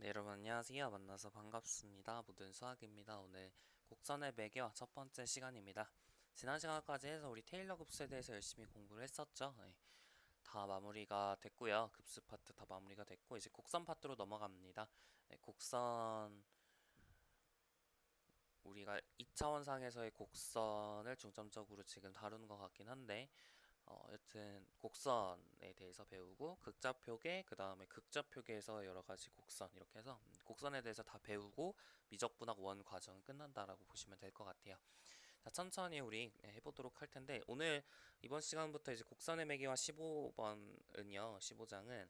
네, 여러분 안녕하세요. 만나서 반갑습니다. 모든 수학입니다. 오늘 곡선의 매개와 첫 번째 시간입니다. 지난 시간까지 해서 우리 테일러 급수에 대해서 열심히 공부를 했었죠. 네, 다 마무리가 됐고요. 급수 파트 다 마무리가 됐고 이제 곡선 파트로 넘어갑니다. 네, 곡선 우리가 2차원상에서의 곡선을 중점적으로 지금 다루는 것 같긴 한데 여튼 곡선에 대해서 배우고 극좌표계 그 다음에 극좌표계에서 여러 가지 곡선 이렇게 해서 곡선에 대해서 다 배우고 미적분학 원 과정은 끝난다라고 보시면 될 것 같아요. 자, 천천히 우리 해보도록 할 텐데 오늘 이번 시간부터 이제 곡선의 매개와 15번은요 15장은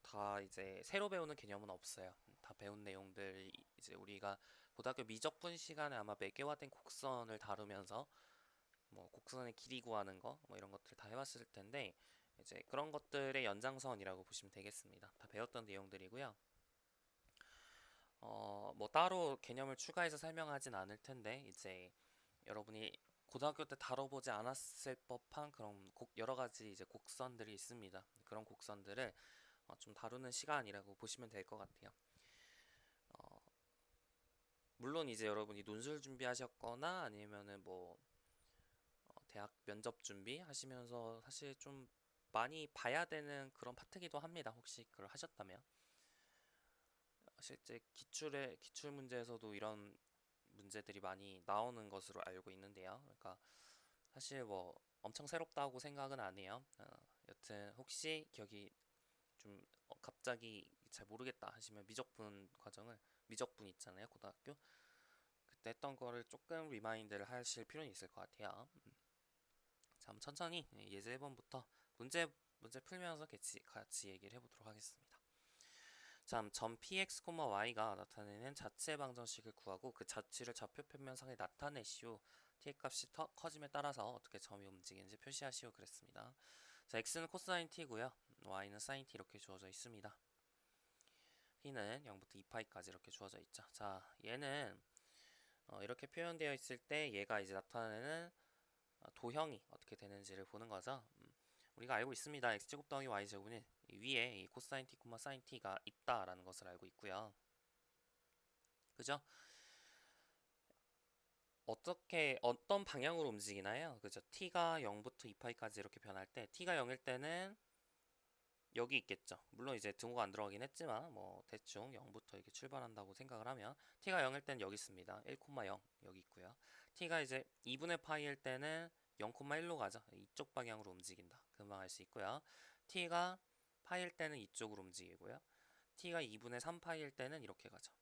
다 이제 새로 배우는 개념은 없어요. 다 배운 내용들 이제 우리가 고등학교 미적분 시간에 아마 매개화된 곡선을 다루면서 뭐 곡선의 길이 구하는 거 뭐 이런 것들 다 해봤을 텐데 이제 그런 것들의 연장선이라고 보시면 되겠습니다. 다 배웠던 내용들이고요. 뭐 따로 개념을 추가해서 설명하진 않을 텐데 이제 여러분이 고등학교 때 다뤄보지 않았을 법한 그런 여러 가지 이제 곡선들이 있습니다. 그런 곡선들을 좀 다루는 시간이라고 보시면 될 것 같아요. 물론 이제 여러분이 논술 준비하셨거나 아니면은 뭐 대학 면접 준비하시면서 사실 좀 많이 봐야 되는 그런 파트기도 합니다. 혹시 그걸 하셨다면 실제 기출 문제에서도 이런 문제들이 많이 나오는 것으로 알고 있는데요. 그러니까 사실 뭐 엄청 새롭다고 생각은 안 해요. 여튼 혹시 기억이 좀 갑자기 잘 모르겠다 하시면 미적분 있잖아요. 고등학교 그때 했던 거를 조금 리마인드를 하실 필요는 있을 것 같아요. 자, 한번 천천히 예제 1번부터 문제 풀면서 같이 얘기를 해보도록 하겠습니다. 자, 점 px, y가 나타내는 자체 방정식을 구하고 그 자취를 좌표 평면상에 나타내시오. t의 값이 커짐에 따라서 어떻게 점이 움직이는지 표시하시오 그랬습니다. 자, x는 코사인 t고요. y는 사인 t 이렇게 주어져 있습니다. t는 0부터 2파이까지 이렇게 주어져 있죠. 자, 얘는 이렇게 표현되어 있을 때 얘가 이제 나타내는 도형이 어떻게 되는지를 보는 거죠. 우리가 알고 있습니다. x제곱 더하기 y제곱은 위에 이 코사인 t, 사인 t가 있다라는 것을 알고 있고요. 그죠? 어떤 방향으로 움직이나요? 그죠? t가 0부터 2파이까지 이렇게 변할 때 t가 0일 때는 여기 있겠죠. 물론 이제 등호가 안 들어가긴 했지만 뭐 대충 0부터 이렇게 출발한다고 생각을 하면 t가 0일 때는 여기 있습니다. 1,0 여기 있고요. t가 이제 2분의 파이일 때는 0,1로 가죠. 이쪽 방향으로 움직인다. 금방 알 수 있고요. t가 파이일 때는 이쪽으로 움직이고요. t가 2분의 3파이일 때는 이렇게 가죠.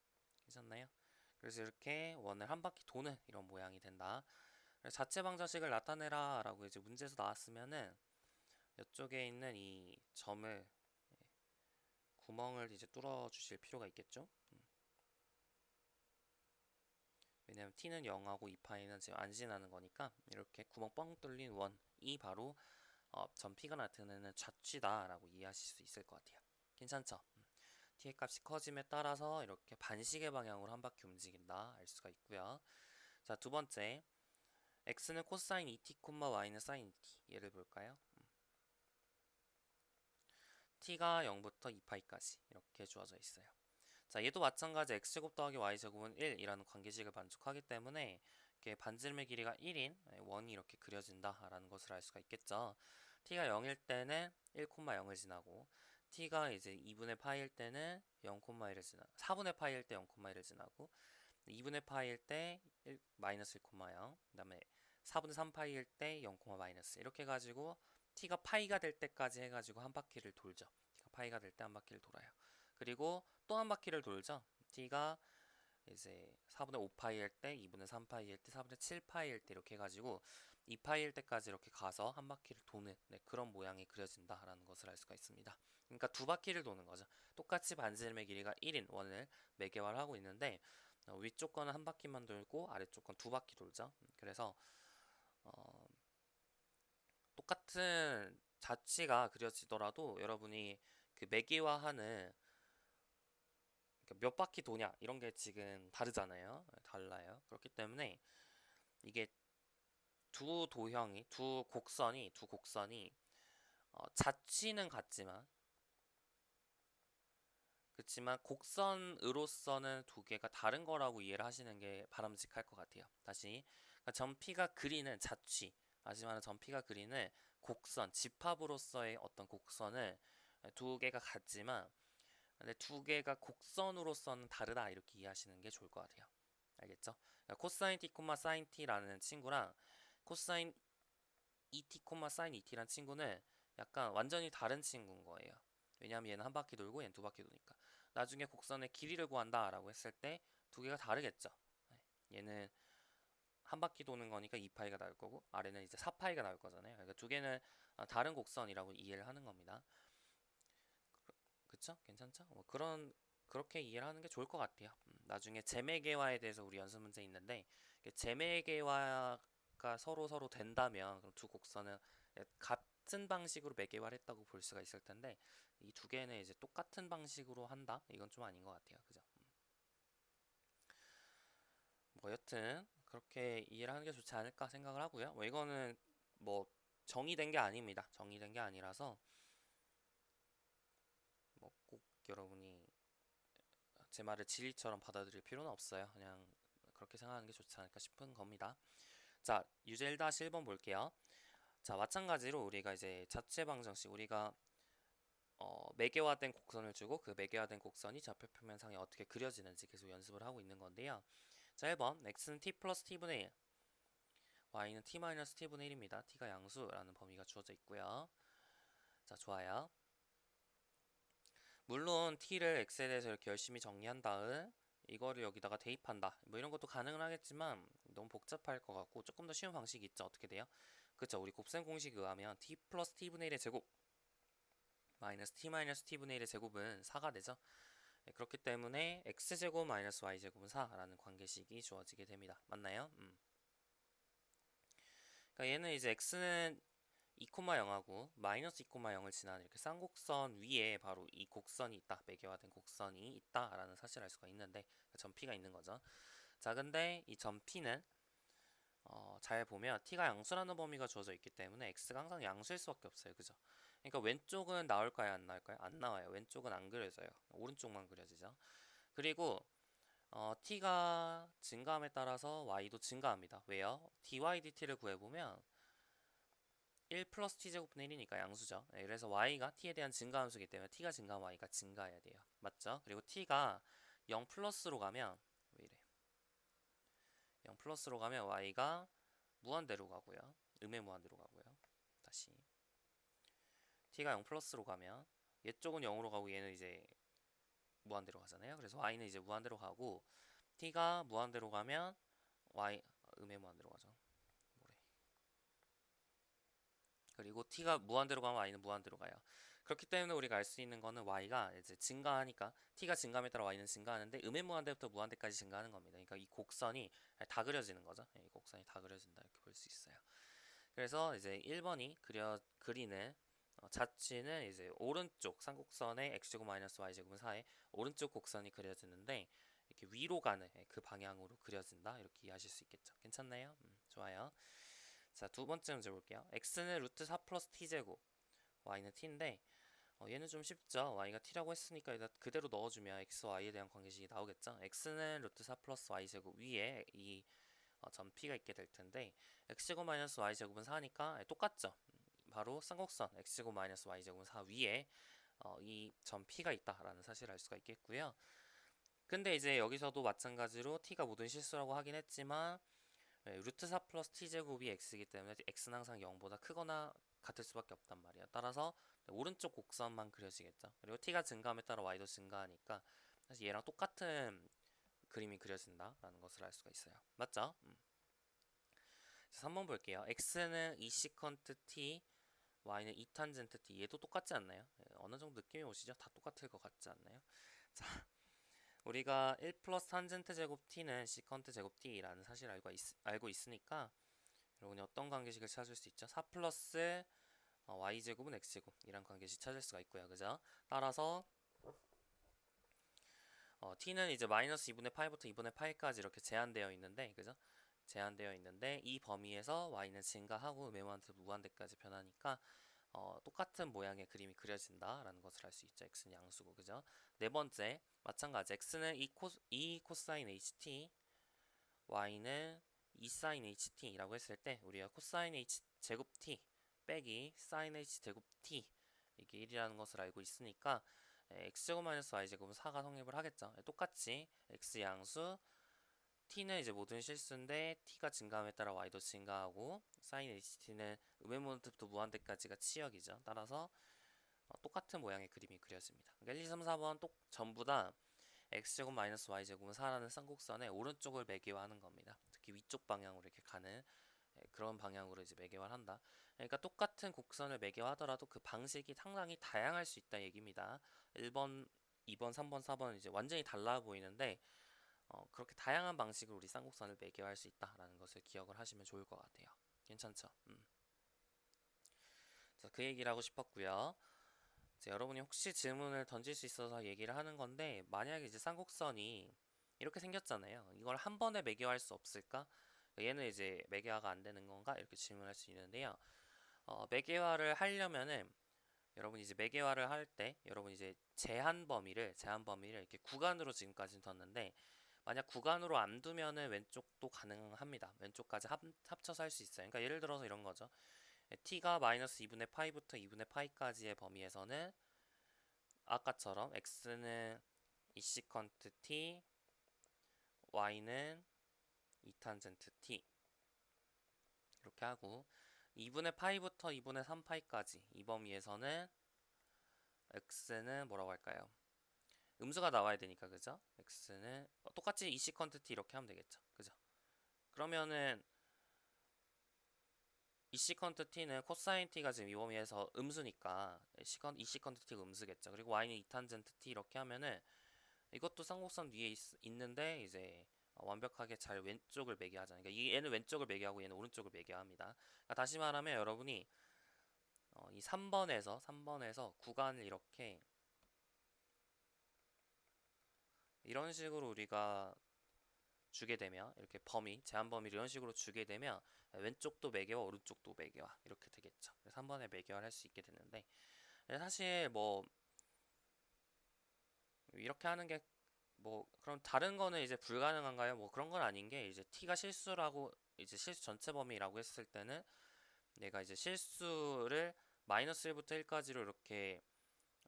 괜찮나요? 그래서 이렇게 원을 한 바퀴 도는 이런 모양이 된다. 자체 방정식을 나타내라 라고 이제 문제에서 나왔으면은 이쪽에 있는 이 점을 구멍을 이제 뚫어 주실 필요가 있겠죠. 왜냐면 t는 0하고 2파이는 지금 안 지나는 거니까 이렇게 구멍 뻥 뚫린 원이 바로 점 p가 나타내는 좌취다라고 이해하실 수 있을 것 같아요. 괜찮죠? t의 값이 커짐에 따라서 이렇게 반시계 방향으로 한 바퀴 움직인다 알 수가 있고요. 자, 두 번째 x는 코사인 2t, y는 사인 2t 얘를 볼까요? t가 0부터 2파이까지 이렇게 주어져 있어요. 자, 얘도 마찬가지 x제곱 더하기 y제곱은 1이라는 관계식을 만족하기 때문에 이렇게 반지름의 길이가 1인 원이 이렇게 그려진다라는 것을 알 수가 있겠죠. t가 0일 때는 1,0을 지나고 t가 이제 2분의 파이일 때는 0,1을 지나 4분의 파이일 때 0,1을 지나고 2분의 파이일 때 마이너스 1,0 그다음에 4분의 3파이일 때 0, 마이너스 이렇게 해가지고 t가 파이가 될 때까지 해가지고 한 바퀴를 돌죠. t가 파이가 될 때 한 바퀴를 돌아요. 그리고 또 한 바퀴를 돌죠. t가 이제 4분의 5파이일 때, 2분의 3파이일 때, 4분의 7파이일 때 이렇게 해가지고 2파이일 때까지 이렇게 가서 한 바퀴를 도는 그런 모양이 그려진다라는 것을 알 수가 있습니다. 그러니까 두 바퀴를 도는 거죠. 똑같이 반지름의 길이가 1인 원을 매개화를 하고 있는데 위쪽 거는 한 바퀴만 돌고 아래쪽 건 두 바퀴 돌죠. 그래서 어, 똑같은 자취가 그려지더라도 여러분이 그 매개화하는 그러니까 몇 바퀴 도냐 이런 게 지금 다르잖아요. 달라요. 그렇기 때문에 이게 두 곡선이 자취는 같지만 그렇지만 곡선으로서는 두 개가 다른 거라고 이해를 하시는 게 바람직할 것 같아요. 다시 그러니까 점 P가 그리는 자취, 하지만 점 P가 그리는 곡선, 집합으로서의 어떤 곡선을 두 개가 같지만 근데 두 개가 곡선으로서는 다르다 이렇게 이해하시는 게 좋을 것 같아요. 알겠죠? 그러니까 코사인 t, 사인 t라는 친구랑 코사인 et, 사인 et라는 친구는 약간 완전히 다른 친구인 거예요. 왜냐하면 얘는 한 바퀴 돌고 얘는 두 바퀴 도니까. 나중에 곡선의 길이를 구한다 라고 했을 때 두 개가 다르겠죠. 네. 얘는 한 바퀴 도는 거니까 2파이가 나올 거고 아래는 이제 4파이가 나올 거잖아요. 그러니까 두 개는 다른 곡선이라고 이해를 하는 겁니다. 그쵸? 괜찮죠? 뭐 그렇게 이해를 하는 게 좋을 것 같아요. 나중에 재매개화에 대해서 우리 연습 문제 있는데 재매개화가 서로 된다면 그럼 두 곡선은 같은 방식으로 매개화를 했다고 볼 수가 있을 텐데 이 두 개는 이제 똑같은 방식으로 한다? 이건 좀 아닌 것 같아요. 그죠? 뭐 여튼 그렇게 이해를 하는 게 좋지 않을까 생각을 하고요. 뭐 이거는 뭐 정의된 게 아닙니다. 정의된 게 아니라서 뭐 꼭 여러분이 제 말을 진리처럼 받아들일 필요는 없어요. 그냥 그렇게 생각하는 게 좋지 않을까 싶은 겁니다. 자, 유제 1-1번 볼게요. 자, 마찬가지로 우리가 이제 자체 방정식 우리가 매개화된 곡선을 주고 그 매개화된 곡선이 좌표 표면상에 어떻게 그려지는지 계속 연습을 하고 있는 건데요. 자, 1번 x는 t 플러스 t분의 1 y는 t 마이너스 t분의 1입니다. t가 양수라는 범위가 주어져 있고요. 자, 좋아요. 물론 t를 x에 대해서 이렇게 열심히 정리한 다음 이거를 여기다가 대입한다 뭐 이런 것도 가능은 하겠지만 너무 복잡할 것 같고 조금 더 쉬운 방식이 있죠. 어떻게 돼요? 그쵸, 우리 곱셈 공식에 의하면 t 플러스 t분의 1의 제곱 마이너스 t 마이너스 t분의 1의 제곱은 4가 되죠. 네, 그렇기 때문에 x제곱 마이너스 y제곱은 4라는 관계식이 주어지게 됩니다. 맞나요? 그러니까 얘는 이제 x는 2,0하고 마이너스 2,0을 지나는 이렇게 쌍곡선 위에 바로 이 곡선이 있다, 매개화된 곡선이 있다라는 사실을 알 수가 있는데 점 P가 있는 거죠. 자, 근데 이 점 P는 잘 보면 t가 양수라는 범위가 주어져 있기 때문에 x가 항상 양수일 수밖에 없어요. 그죠? 그러니까 왼쪽은 나올까요? 안 나올까요? 안 나와요. 왼쪽은 안 그려져요. 오른쪽만 그려지죠. 그리고 t가 증가함에 따라서 y도 증가합니다. 왜요? dy dt를 구해보면 1 플러스 t제곱분의 1이니까 양수죠. 네, 그래서 y가 t에 대한 증가함수이기 때문에 t가 증가하면 y가 증가해야 돼요. 맞죠? 그리고 t가 0 플러스로 가면 왜 이래? 0 플러스로 가면 y가 무한대로 가고요. 음의 무한대로 가고요. 다시 t가 0 플러스로 가면 얘 쪽은 0으로 가고 얘는 이제 무한대로 가잖아요. 그래서 y는 이제 무한대로 가고 t가 무한대로 가면 y 음의 무한대로 가죠. 뭐래? 그리고 t가 무한대로 가면 y는 무한대로 가요. 그렇기 때문에 우리가 알 수 있는 거는 y가 이제 증가하니까 t가 증가함에 따라 y는 증가하는데 음의 무한대부터 무한대까지 증가하는 겁니다. 그러니까 이 곡선이 다 그려지는 거죠. 이 곡선이 다 그려진다 이렇게 볼 수 있어요. 그래서 이제 1번이 그리는 자취는 이제 오른쪽 쌍곡선의 x제곱 마이너스 y제곱은 4의 오른쪽 곡선이 그려지는데 이렇게 위로 가는 그 방향으로 그려진다 이렇게 이해하실 수 있겠죠. 괜찮나요? 좋아요. 자, 두 번째 문제 볼게요. x는 루트 4 플러스 t제곱 y는 t인데 얘는 좀 쉽죠. y가 t라고 했으니까 일단 그대로 넣어주면 x, y에 대한 관계식이 나오겠죠. x는 루트 4 플러스 y제곱 위에 이 점 P가 있게 될 텐데 x제곱 마이너스 y제곱은 4니까 똑같죠. 바로 쌍곡선 x제곱 마이너스 y제곱은 4 위에 이 점 P가 있다라는 사실을 알 수가 있겠고요. 근데 이제 여기서도 마찬가지로 t가 모든 실수라고 하긴 했지만 루트 4 플러스 t제곱이 x이기 때문에 x는 항상 0보다 크거나 같을 수밖에 없단 말이야. 따라서 오른쪽 곡선만 그려지겠죠. 그리고 t가 증가함에 따라 y도 증가하니까 사실 얘랑 똑같은 그림이 그려진다라는 것을 알 수가 있어요. 맞죠? 자, 3번 볼게요. x는 2 시컨트 t, y는 2 탄젠트 t. 얘도 똑같지 않나요? 어느 정도 느낌이 오시죠? 다 똑같을 것 같지 않나요? 자, 우리가 1 플러스 탄젠트 제곱 t는 시컨트 제곱 t라는 사실을 알고 있으니까 여러분이 어떤 관계식을 찾을 수 있죠? 4 플러스 y제곱은 x제곱 이란 관계식 찾을 수가 있고요. 그죠? 따라서 t는 이제 마이너스 2분의 파이부터 2분의 파이까지 이렇게 제한되어 있는데, 그죠? 제한되어 있는데 이 범위에서 y는 증가하고 무한대까지 변하니까 똑같은 모양의 그림이 그려진다라는 것을 알 수 있죠. x는 양수고, 그죠? 네 번째, 마찬가지. x는 2 코사인 ht, y는 2 사인 ht라고 했을 때 우리가 코사인 h 제곱 t 빼기 사인 h 제곱 t 이게 1이라는 것을 알고 있으니까 x제곱 마이너스 y제곱은 4가 성립을 하겠죠. 똑같이 x 양수, t는 이제 모든 실수인데 t가 증가함에 따라 y도 증가하고, 사인 ht는 음의 모멘트부터 무한대까지가 치역이죠. 따라서 똑같은 모양의 그림이 그려집니다. 그러니까 1, 2, 3, 4번 전부 다 x제곱 마이너스 y제곱은 4라는 쌍곡선의 오른쪽을 매개화하는 겁니다. 특히 위쪽 방향으로 이렇게 가는 그런 방향으로 이제 매개화를 한다. 그러니까 똑같은 곡선을 매개화하더라도 그 방식이 상당히 다양할 수 있다 얘기입니다. 1번, 2번, 3번, 4번 이제 완전히 달라 보이는데 그렇게 다양한 방식으로 우리 쌍곡선을 매개화할 수 있다라는 것을 기억을 하시면 좋을 것 같아요. 괜찮죠? 자, 그 얘기를 하고 싶었고요. 이제 여러분이 혹시 질문을 던질 수 있어서 얘기를 하는 건데, 만약에 이제 쌍곡선이 이렇게 생겼잖아요. 이걸 한 번에 매개화할 수 없을까? 얘는 이제 매개화가 안 되는 건가? 이렇게 질문할 수 있는데요. 매개화를 하려면은 여러분이 이제 매개화를 할 때 여러분 이제 제한 범위를 이렇게 구간으로 지금까지 뒀는데, 만약 구간으로 안 두면은 왼쪽도 가능합니다. 왼쪽까지 합쳐서 할 수 있어요. 그러니까 예를 들어서 이런 거죠. t가 마이너스 2분의 파이부터 2분의 파이까지의 범위에서는 아까처럼 x는 2 시컨트 t, y는 2 탄젠트 t 이렇게 하고, 2분의 파이부터 2분의 3파이까지 이 범위에서는 x는 뭐라고 할까요? 음수가 나와야 되니까, 그죠? x는 똑같이 2 시컨트 t 이렇게 하면 되겠죠, 그죠? 그러면은 2 시컨트 t는 코사인 t가 지금 이 범위에서 음수니까 2 시컨트 t가 음수겠죠. 그리고 y는 2 탄젠트 t 이렇게 하면은 이것도 쌍곡선 위에 있는데 이제 완벽하게 잘 왼쪽을 매개하잖아요. 그러니까 얘는 왼쪽을 매개하고 얘는 오른쪽을 매개합니다. 그러니까 다시 말하면 여러분이 이 3번에서 구간을 이런 식으로 우리가 주게 되면, 이렇게 제한 범위를 이런 식으로 주게 되면 왼쪽도 매개와 오른쪽도 매개와 이렇게 되겠죠. 그래서 한 번에 매개화를 할 수 있게 되는데, 사실 뭐 이렇게 하는 게 그럼 다른 거는 이제 불가능한가요? 뭐 그런 건 아닌 게, 이제 t가 실수라고 이제 실수 전체 범위라고 했을 때는 내가 이제 실수를 마이너스 1부터 1까지로 이렇게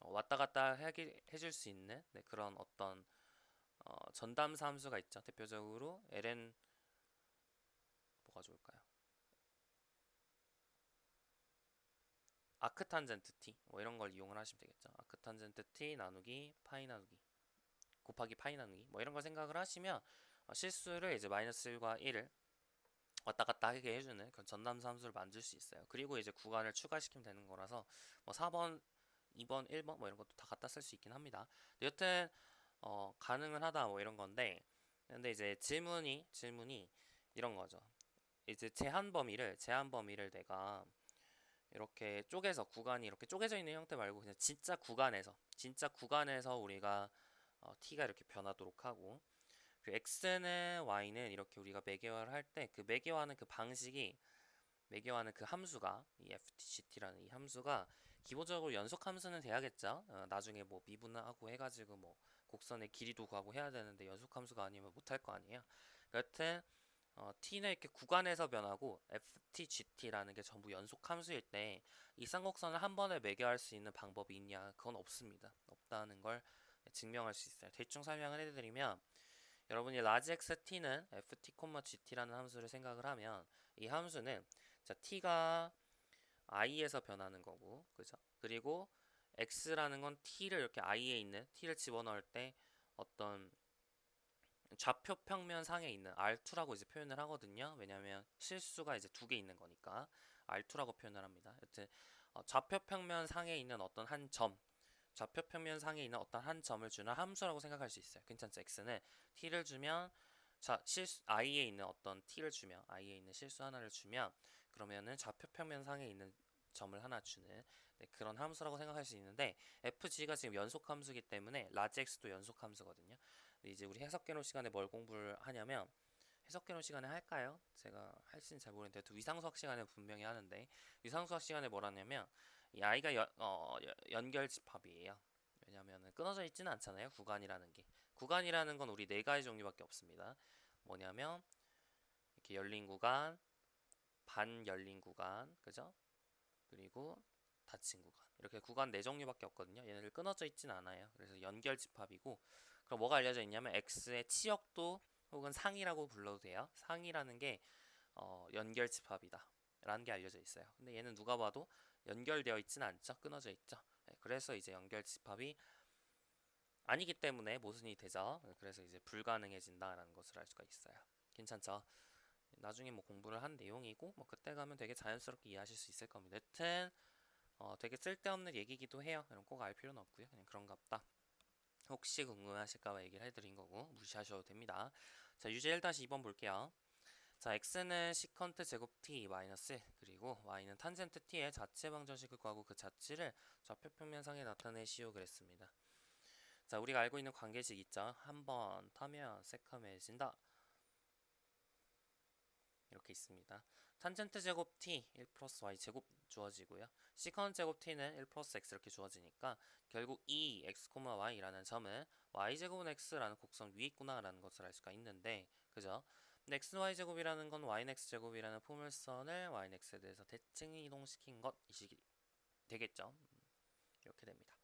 왔다 갔다 해줄 수 있는 그런 어떤 전담사 함수가 있죠. 대표적으로 ln 뭐가 좋을까요? 아크탄젠트 t 뭐 이런 걸 이용을 하시면 되겠죠. 아크탄젠트 t 나누기 파이 나누기 곱하기 파이 나누기 뭐 이런 걸 생각을 하시면 실수를 이제 마이너스 1과 1을 왔다 갔다 하게 해주는 그런 전담 함수를 만들 수 있어요. 그리고 이제 구간을 추가시키면 되는 거라서 뭐 4번, 2번, 1번 뭐 이런 것도 다 갖다 쓸 수 있긴 합니다. 여튼 가능은 하다 뭐 이런 건데, 근데 이제 질문이 이런 거죠. 이제 제한 범위를 내가 이렇게 쪼개서, 구간이 이렇게 쪼개져 있는 형태 말고 그냥 진짜 구간에서 우리가 t가 이렇게 변하도록 하고, 그 x는 y는 이렇게 우리가 매개화를 할 때 그 매개화하는 그 방식이, 매개화하는 그 함수가 이 ftgt라는 이 함수가 기본적으로 연속 함수는 돼야겠죠. 나중에 뭐 미분하고 해가지고 뭐 곡선의 길이도 구하고 해야 되는데 연속 함수가 아니면 못할 거 아니에요. 여튼 t는 이렇게 구간에서 변하고 ftgt라는 게 전부 연속 함수일 때 이 쌍곡선을 한 번에 매개할 수 있는 방법이 있냐? 그건 없습니다. 없다는 걸 증명할 수 있어요. 대충 설명을 해드리면, 여러분이 라지 xt는 ft, gt라는 함수를 생각을 하면, 이 함수는 자 t가 i에서 변하는 거고, 그죠? 그리고 x라는 건 t를 이렇게 i에 있는 t를 집어넣을 때 어떤 좌표 평면 상에 있는 R2라고 이제 표현을 하거든요. 왜냐하면 실수가 이제 두 개 있는 거니까 R2라고 표현을 합니다. 여튼 좌표 평면 상에 있는 어떤 한 점, 좌표 평면 상에 있는 어떤 한 점을 주는 함수라고 생각할 수 있어요. 괜찮죠? x는 t를 주면, 자 i에 있는 어떤 t를 주면, i에 있는 실수 하나를 주면, 그러면은 좌표 평면 상에 있는 점을 하나 주는 그런 함수라고 생각할 수 있는데, fg가 지금 연속 함수이기 때문에 라지 x도 연속 함수거든요. 이제 우리 해석개론 시간에 뭘 공부를 하냐면, 해석개론 시간에 할까요? 제가 할지는 잘 모르겠는데 위상수학 시간에 분명히 하는데, 위상수학 시간에 뭘 하냐면 이 i가 연결 집합이에요. 왜냐면은 끊어져 있지는 않잖아요. 구간이라는 게. 구간이라는 건 우리 네 가지 종류밖에 없습니다. 뭐냐면 이렇게 열린 구간, 반 열린 구간, 그죠? 그리고 닫힌 구간. 이렇게 구간 네 종류밖에 없거든요. 얘네들 끊어져 있진 않아요. 그래서 연결 집합이고, 그럼 뭐가 알려져 있냐면 x의 치역도 혹은 상이라고 불러도 돼요. 상이라는 게 연결 집합이다 라는 게 알려져 있어요. 근데 얘는 누가 봐도 연결되어 있지는 않죠. 끊어져 있죠. 네, 그래서 이제 연결 집합이 아니기 때문에 모순이 되죠. 네, 그래서 이제 불가능해진다라는 것을 알 수가 있어요. 괜찮죠? 나중에 뭐 공부를 한 내용이고 뭐 그때 가면 되게 자연스럽게 이해하실 수 있을 겁니다. 여튼 되게 쓸데없는 얘기기도 해요. 그럼 꼭 알 필요는 없고요. 그냥 그런갑다. 혹시 궁금하실까봐 얘기를 해드린 거고 무시하셔도 됩니다. 자, 유제 1-2번 볼게요. 자, x는 시컨트 제곱 t 마이너스 1 그리고 y는 탄젠트 t의 자체 방정식을 구하고 그 자치를 좌표 평면상에 나타내시오 그랬습니다. 자, 우리가 알고 있는 관계식 있죠? 한 번 타면 새카매진다 이렇게 있습니다. 탄젠트 제곱 t 1 플러스 y 제곱 주어지고요. 시컨트 제곱 t는 1 플러스 x 이렇게 주어지니까 결국 이 x, y라는 점은 y 제곱은 x라는 곡선 위에 있구나 라는 것을 알 수가 있는데, 그죠? 근데 x, y 제곱이라는 건 y는 x 제곱이라는 포물선을 y는 x에 대해서 대칭 이동시킨 것이 되겠죠. 이렇게 됩니다.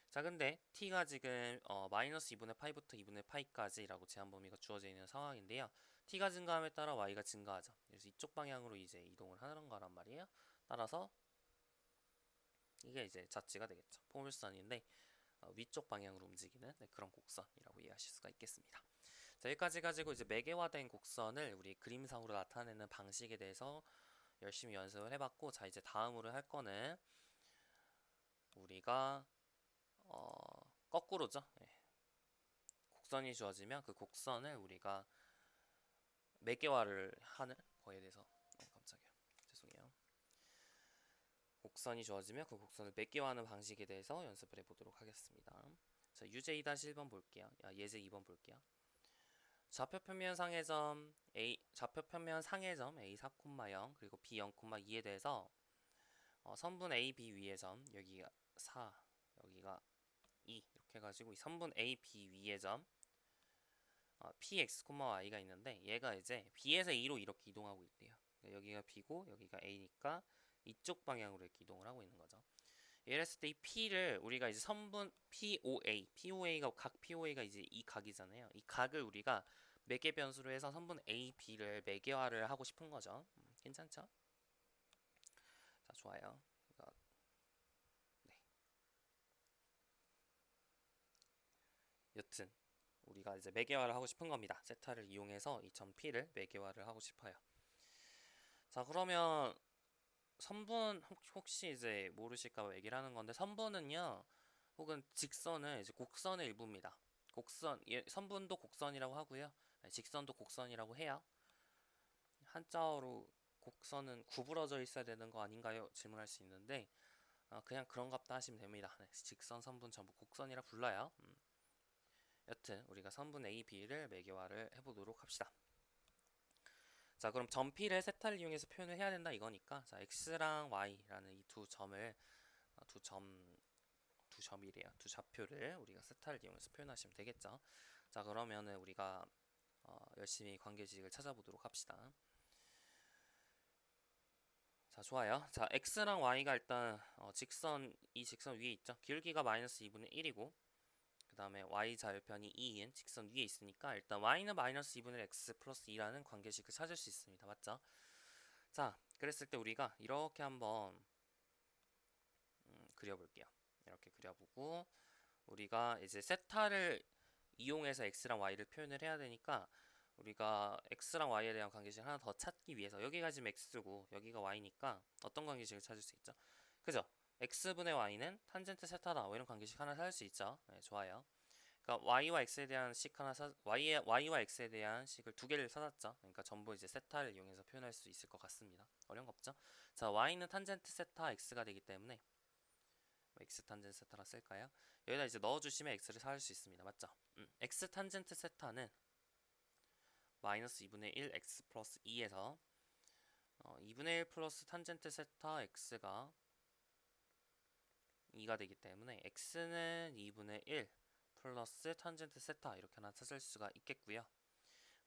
자, 근데 t가 지금 마이너스 2분의 파이부터 2분의 파이까지라고 제한 범위가 주어져 있는 상황인데요. t가 증가함에 따라 y가 증가하죠. 그래서 이쪽 방향으로 이제 이동을 하는 거란 말이에요. 따라서 이게 이제 자치가 되겠죠. 포물선인데 위쪽 방향으로 움직이는 그런 곡선이라고 이해하실 수가 있겠습니다. 자, 여기까지 가지고 이제 매개화된 곡선을 우리 그림상으로 나타내는 방식에 대해서 열심히 연습을 해봤고, 자, 이제 다음으로 할 거는 우리가 거꾸로죠. 네. 곡선이 주어지면 그 곡선을 우리가 매개화를 하는 거에 대해서 깜짝이야. 죄송해요. 곡선이 주어지면 그 곡선을 매개화하는 방식에 대해서 연습을 해보도록 하겠습니다. 자, 유제 2-1번 볼게요. 예제 2번 볼게요. 좌표평면 상의 점 좌표평면 상의 점 A 4,0 그리고 B 0,2에 대해서 선분 A, B 위의 점 여기가 4 여기가 2 이렇게 해가지고 이 선분 A, B 위의 점 px, y가 있는데 얘가 이제 b에서 a로 이렇게 이동하고 있대요. 그러니까 여기가 b고 여기가 a니까 이쪽 방향으로 이렇게 이동을 하고 있는 거죠. 예를 했을 때 이 p를 우리가 이제 선분 POA가 각 POA가 이제 이 각이잖아요. 이 각을 우리가 매개 변수로 해서 선분 A, B를 매개화를 하고 싶은 거죠. 괜찮죠? 자, 좋아요. 네. 여튼 우리가 이제 매개화를 하고 싶은 겁니다. 세타를 이용해서 이 점 P를 매개화를 하고 싶어요. 자, 그러면 선분 혹시 이제 모르실까 얘기를 하는 건데, 선분은요 혹은 직선은 이제 곡선의 일부입니다. 곡선 선분도 곡선이라고 하고요. 직선도 곡선이라고 해요. 한자어로 곡선은 구부러져 있어야 되는 거 아닌가요? 질문할 수 있는데 그냥 그런갑다 하시면 됩니다. 네, 직선, 선분 전부 곡선이라 불러요. 여튼 우리가 선분 A, B를 매개화를 해보도록 합시다. 자, 그럼 점 P를 세타를 이용해서 표현을 해야 된다 이거니까, 자, X랑 Y라는 이 두 점을 두 점이래요. 두 좌표를 우리가 세타를 이용해서 표현하시면 되겠죠. 자, 그러면은 우리가 열심히 관계식을 찾아보도록 합시다. 자, 좋아요. 자, X랑 Y가 일단 이 직선 위에 있죠. 기울기가 마이너스 2분의 1이고 그 다음에 Y 좌표편이 2인 직선 위에 있으니까 일단 Y는 마이너스 2분의 X 플러스 2라는 관계식을 찾을 수 있습니다. 맞죠? 자, 그랬을 때 우리가 이렇게 한번 그려볼게요. 이렇게 그려보고 우리가 이제 세타를 이용해서 x랑 y를 표현을 해야 되니까 우리가 x랑 y에 대한 관계식 하나 더 찾기 위해서, 여기가 지금 x고 여기가 y니까 어떤 관계식을 찾을 수 있죠? 그죠? x분의 y는 탄젠트 세타다 뭐 이런 관계식 하나 찾을 수 있죠. 네, 좋아요. 그러니까 y와 x에 대한 식 하나 y와 x에 대한 식을 두 개를 찾았죠. 그러니까 전부 이제 세타를 이용해서 표현할 수 있을 것 같습니다. 어려운 거 없죠? 자, y는 탄젠트 세타 x가 되기 때문에 x 탄젠트 세타라 쓸까요? 여기다 이제 넣어주시면 x를 찾을 수 있습니다. 맞죠? x 탄젠트 세타는 마이너스 2분의 1 x 플러스 2에서 2분의 1 플러스 탄젠트 세타 x가 2가 되기 때문에 x는 2분의 1 플러스 탄젠트 세타 이렇게 하나 찾을 수가 있겠고요.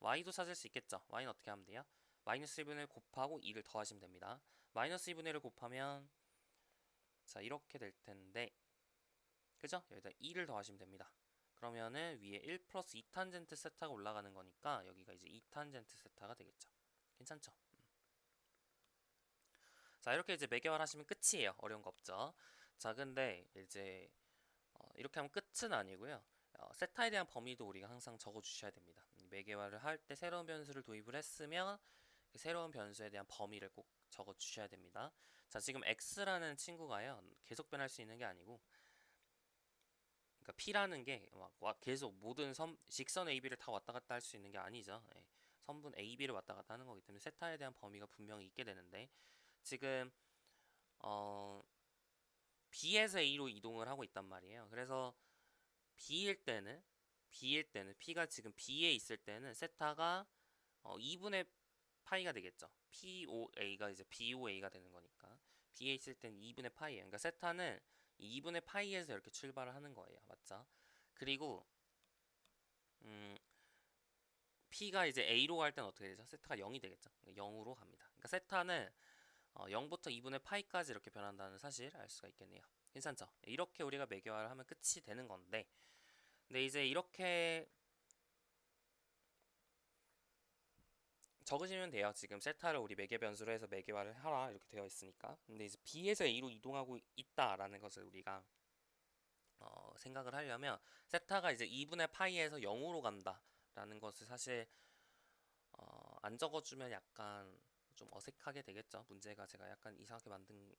y도 찾을 수 있겠죠. y는 어떻게 하면 돼요? 마이너스 1분의 1 곱하고 2를 더하시면 됩니다. 마이너스 2분의 1을 곱하면 자 이렇게 될 텐데 그죠? 여기다 2를 더하시면 됩니다. 그러면은 위에 1 플러스 2 탄젠트 세타가 올라가는 거니까 여기가 이제 2 탄젠트 세타가 되겠죠. 괜찮죠? 자 이렇게 이제 매개월 하시면 끝이에요. 어려운 거 없죠. 자 근데 이제 이렇게 하면 끝은 아니고요. 세타에 대한 범위도 우리가 항상 적어 주셔야 됩니다. 매개화를 할 때 새로운 변수를 도입을 했으면 그 새로운 변수에 대한 범위를 꼭 적어 주셔야 됩니다. 자 지금 x라는 친구가요 계속 변할 수 있는 게 아니고 그러니까 p라는 게 막 계속 모든 직선 AB를 다 왔다 갔다 할 수 있는 게 아니죠. 예, 선분 AB를 왔다 갔다 하는 거기 때문에 세타에 대한 범위가 분명히 있게 되는데 지금 B에서 A로 이동을 하고 있단 말이에요. 그래서 B일 때는 P가 지금 B에 있을 때는 세타가 2분의 파이가 되겠죠. POA가 이제 BOA가 되는 거니까 B에 있을 때는 2분의 파이예요. 그러니까 세타는 2분의 파이에서 이렇게 출발을 하는 거예요. 맞죠? 그리고 P가 이제 A로 갈 때는 어떻게 되죠? 세타가 0이 되겠죠. 0으로 갑니다. 그러니까 세타는 0부터 2분의 파이까지 이렇게 변한다는 사실 알 수가 있겠네요. 괜찮죠? 이렇게 우리가 매개화를 하면 끝이 되는 건데 근데 이제 이렇게 적으시면 돼요. 지금 세타를 우리 매개 변수로 해서 매개화를 하라 이렇게 되어 있으니까. 근데 이제 B에서 A로 이동하고 있다라는 것을 우리가 생각을 하려면 세타가 이제 2분의 파이에서 0으로 간다라는 것을 사실 안 적어주면 약간 좀 어색하게 되겠죠. 문제가 제가 약간 이상하게 만든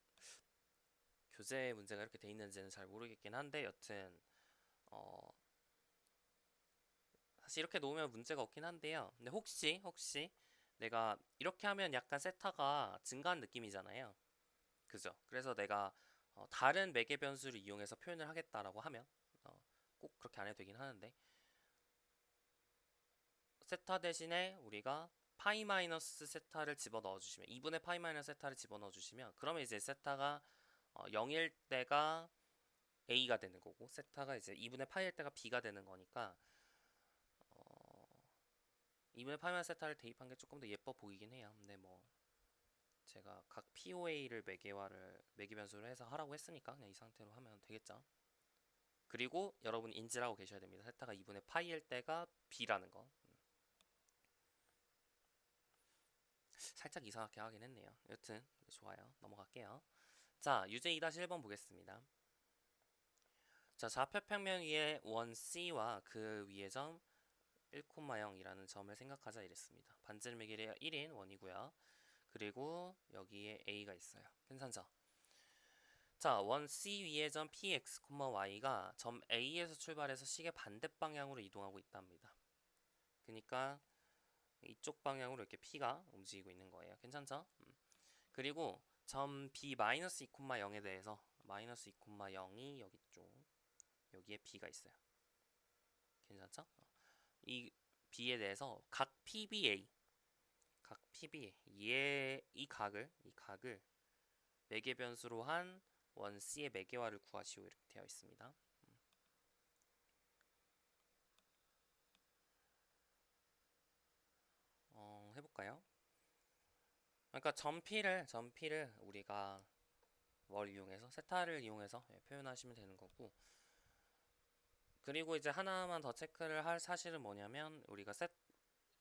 교재 문제가 이렇게 돼 있는지는 잘 모르겠긴 한데 여튼 사실 이렇게 놓으면 문제가 없긴 한데요. 근데 혹시 내가 이렇게 하면 약간 세타가 증가한 느낌이잖아요. 그죠? 그래서 내가 다른 매개 변수를 이용해서 표현을 하겠다라고 하면 꼭 그렇게 안 해도 되긴 하는데 세타 대신에 우리가 파이 마이너스 세타를 집어넣어 주시면 2분의 파이 마이너스 세타를 집어넣어 주시면 그러면 이제 세타가 0일 때가 A가 되는 거고 세타가 이제 2분의 파이일 때가 B가 되는 거니까 2분의 파이 마이너스 세타를 대입한 게 조금 더 예뻐 보이긴 해요. 근데 뭐 제가 각 POA를 매개 변수를 해서 하라고 했으니까 그냥 이 상태로 하면 되겠죠. 그리고 여러분 인지를 하고 계셔야 됩니다. 세타가 2분의 파이일 때가 B라는 거. 살짝 이상하게 하긴 했네요. 여튼 좋아요. 넘어갈게요. 자, 유제 2-1번 보겠습니다. 자, 좌표평면 위에 원 C와 그 위의 점 1,0이라는 점을 생각하자 이랬습니다. 반지름의 길이가 1인 원이고요. 그리고 여기에 A가 있어요. 괜찮죠? 자, 원 C 위의 점 PX, Y가 점 A에서 출발해서 식의 반대 방향으로 이동하고 있답니다. 그러니까 이쪽 방향으로 이렇게 P가 움직이고 있는 거예요. 괜찮죠? 그리고 점 B-2,0에 대해서 마이너스 2,0이 여기 쪽 여기에 B가 있어요. 괜찮죠? 이 B에 대해서 각 PBA 이 각을 매개 변수로 한 원 C의 매개화를 구하시오 이렇게 되어 있습니다. 해볼까요? 그러니까 점 P를 우리가 뭘 이용해서 세타를 이용해서 표현하시면 되는 거고 그리고 이제 하나만 더 체크를 할 사실은 뭐냐면 우리가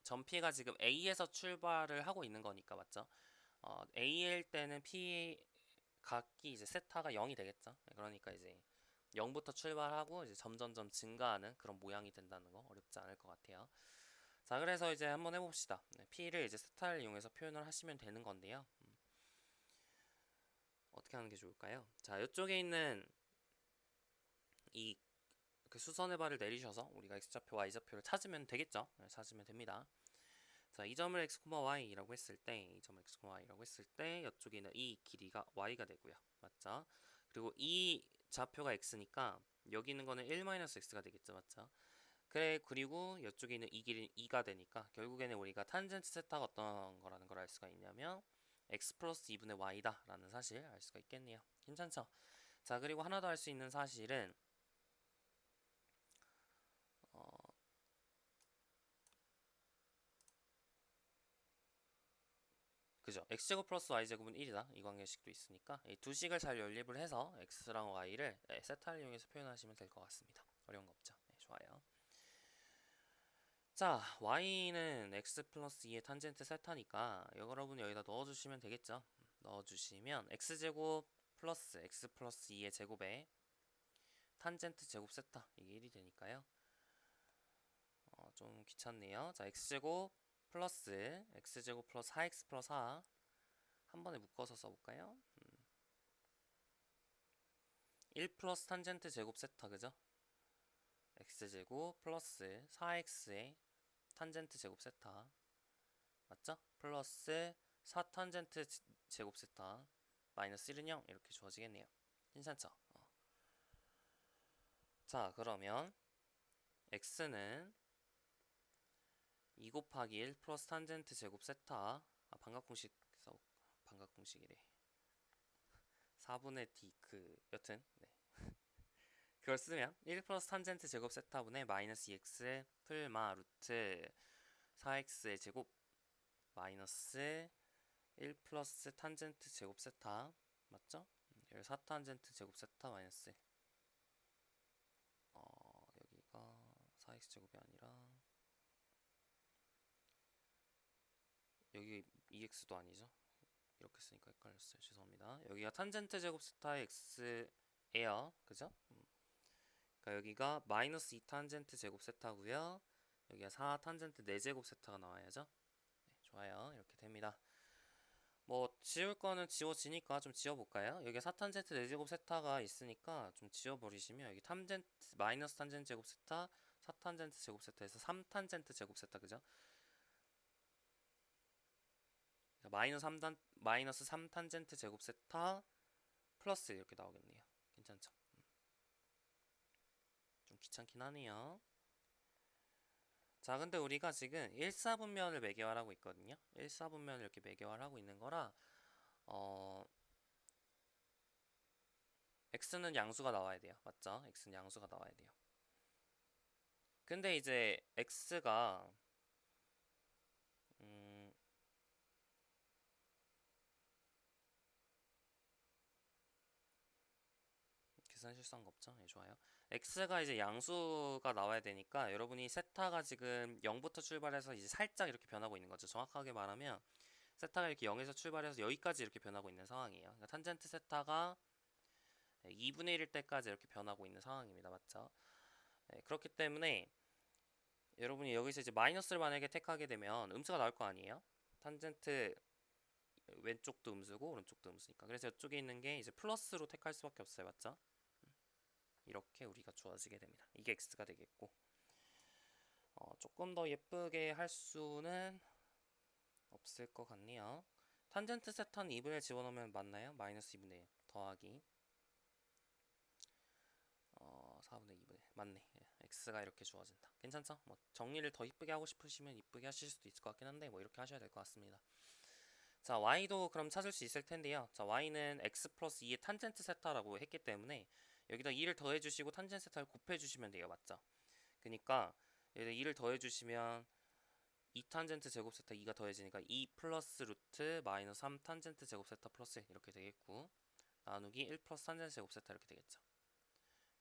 점 P가 지금 A에서 출발을 하고 있는 거니까 맞죠? A일 때는 P 각이 이제 세타가 0이 되겠죠? 그러니까 이제 0부터 출발하고 이제 점점점 증가하는 그런 모양이 된다는 거 어렵지 않을 것 같아요. 자, 그래서 이제 한번 해봅시다. P를 이제 세타를 이용해서 표현을 하시면 되는 건데요. 어떻게 하는 게 좋을까요? 자, 이쪽에 있는 이 그 수선의 발을 내리셔서 우리가 x좌표, y좌표를 찾으면 되겠죠? 네, 찾으면 됩니다. 자, 이 점을 x, y라고 했을 때, 이 점을 x, y라고 했을 때 이쪽에 있는 이 길이가 y가 되고요. 맞죠? 그리고 이 좌표가 x니까 여기 있는 거는 1-x가 되겠죠. 맞죠? 그래, 그리고 이쪽에 있는 이 길이 2가 되니까 결국에는 우리가 탄젠트 세타가 어떤 거라는 걸 알 수가 있냐면 x 플러스 2분의 y다 라는 사실 알 수가 있겠네요. 괜찮죠? 자, 그리고 하나 더 할 수 있는 사실은 어, 그죠? x제곱 플러스 y제곱은 1이다. 이 관계식도 있으니까 이 두 식을 잘 연립을 해서 x랑 y를 세타를 이용해서 표현하시면 될 것 같습니다. 어려운 거 없죠? 네, 좋아요. 자, y는 x 플러스 2의 탄젠트 세타니까 여러분 여기다 넣어주시면 되겠죠? 넣어주시면 x제곱 플러스 x 플러스 2의 제곱에 탄젠트 제곱 세타 이게 1이 되니까요. 좀 귀찮네요. 자, x제곱 플러스 4x 플러스 4 한 번에 묶어서 써볼까요? 1 플러스 탄젠트 제곱 세타 그죠? x제곱 플러스 4x의 탄젠트 제곱 세타 맞죠? 플러스 4 탄젠트 제곱 세타 마이너스 1은 0 이렇게 주어지겠네요. 괜찮죠? 자, 그러면 x는 2 곱하기 1 플러스 탄젠트 제곱 세타 반각공식 반각공식이래. 4분의 d 여튼 네. 그걸 쓰면 1 플러스 탄젠트 제곱 세타분의 마이너스 2x 풀마 루트 4x의 제곱 마이너스 1 플러스 탄젠트 제곱 세타 맞죠? 여기 4탄젠트 제곱 세타 마이너스 1 여기가 4x 제곱이 아니라 여기 2x도 아니죠? 이렇게 쓰니까 헷갈렸어요. 죄송합니다. 여기가 탄젠트 제곱 세타의 x예요. 그죠? 그러니까 여기가 마이너스 2 탄젠트 제곱 세타고요. 여기가 4 탄젠트 4제곱 세타가 나와야죠. 네, 좋아요. 이렇게 됩니다. 뭐 지울 거는 지워지니까 좀 지워볼까요? 여기 4탄젠트 4제곱 세타가 있으니까 좀 지워버리시면 여기 탄젠트 마이너스 탄젠트 제곱 세타 4탄젠트 제곱 세타에서 3탄젠트 제곱 세타 그죠? 마이너스 3탄젠트 제곱 세타 플러스 이렇게 나오겠네요. 괜찮죠? 좀 귀찮긴 하네요. 자, 근데 우리가 지금 1사분면을 매개화하고 있거든요. 1사분면을 이렇게 매개화하고 있는 거라 x는 양수가 나와야 돼요. 맞죠? x는 양수가 나와야 돼요. 근데 이제 x가 계산 실수한 거 없죠? 네, 좋아요. x가 이제 양수가 나와야 되니까 여러분이 세타가 지금 0부터 출발해서 이제 살짝 이렇게 변하고 있는 거죠. 정확하게 말하면 세타가 이렇게 0에서 출발해서 여기까지 이렇게 변하고 있는 상황이에요. 그러니까 탄젠트 세타가 2분의 1일 때까지 이렇게 변하고 있는 상황입니다. 맞죠? 네, 그렇기 때문에 여러분이 여기서 이제 마이너스를 만약에 택하게 되면 음수가 나올 거 아니에요? 탄젠트 왼쪽도 음수고 오른쪽도 음수니까. 그래서 이쪽에 있는 게 이제 플러스로 택할 수밖에 없어요. 맞죠? 이렇게 우리가 주어지게 됩니다. 이게 x가 되겠고 조금 더 예쁘게 할 수는 없을 것 같네요. 탄젠트 세타는 2분의 1 집어넣으면 맞나요? 마이너스 2분의 1 더하기 4분의 2분의 1 맞네. x가 이렇게 주어진다. 괜찮죠? 뭐 정리를 더 이쁘게 하고 싶으시면 이쁘게 하실 수도 있을 것 같긴 한데 뭐 이렇게 하셔야 될 것 같습니다. 자, y도 그럼 찾을 수 있을 텐데요. 자, y는 x 플러스 2의 탄젠트 세타라고 했기 때문에 여기다 2를 더해주시고 탄젠트 세타를 곱해주시면 돼요. 맞죠? 그러니까 여기다 2를 더해주시면 2 탄젠트 제곱 세타 2가 더해지니까 2 플러스 루트 마이너스 3 탄젠트 제곱 세타 플러스 1 이렇게 되겠고 나누기 1 플러스 탄젠트 제곱 세타 이렇게 되겠죠.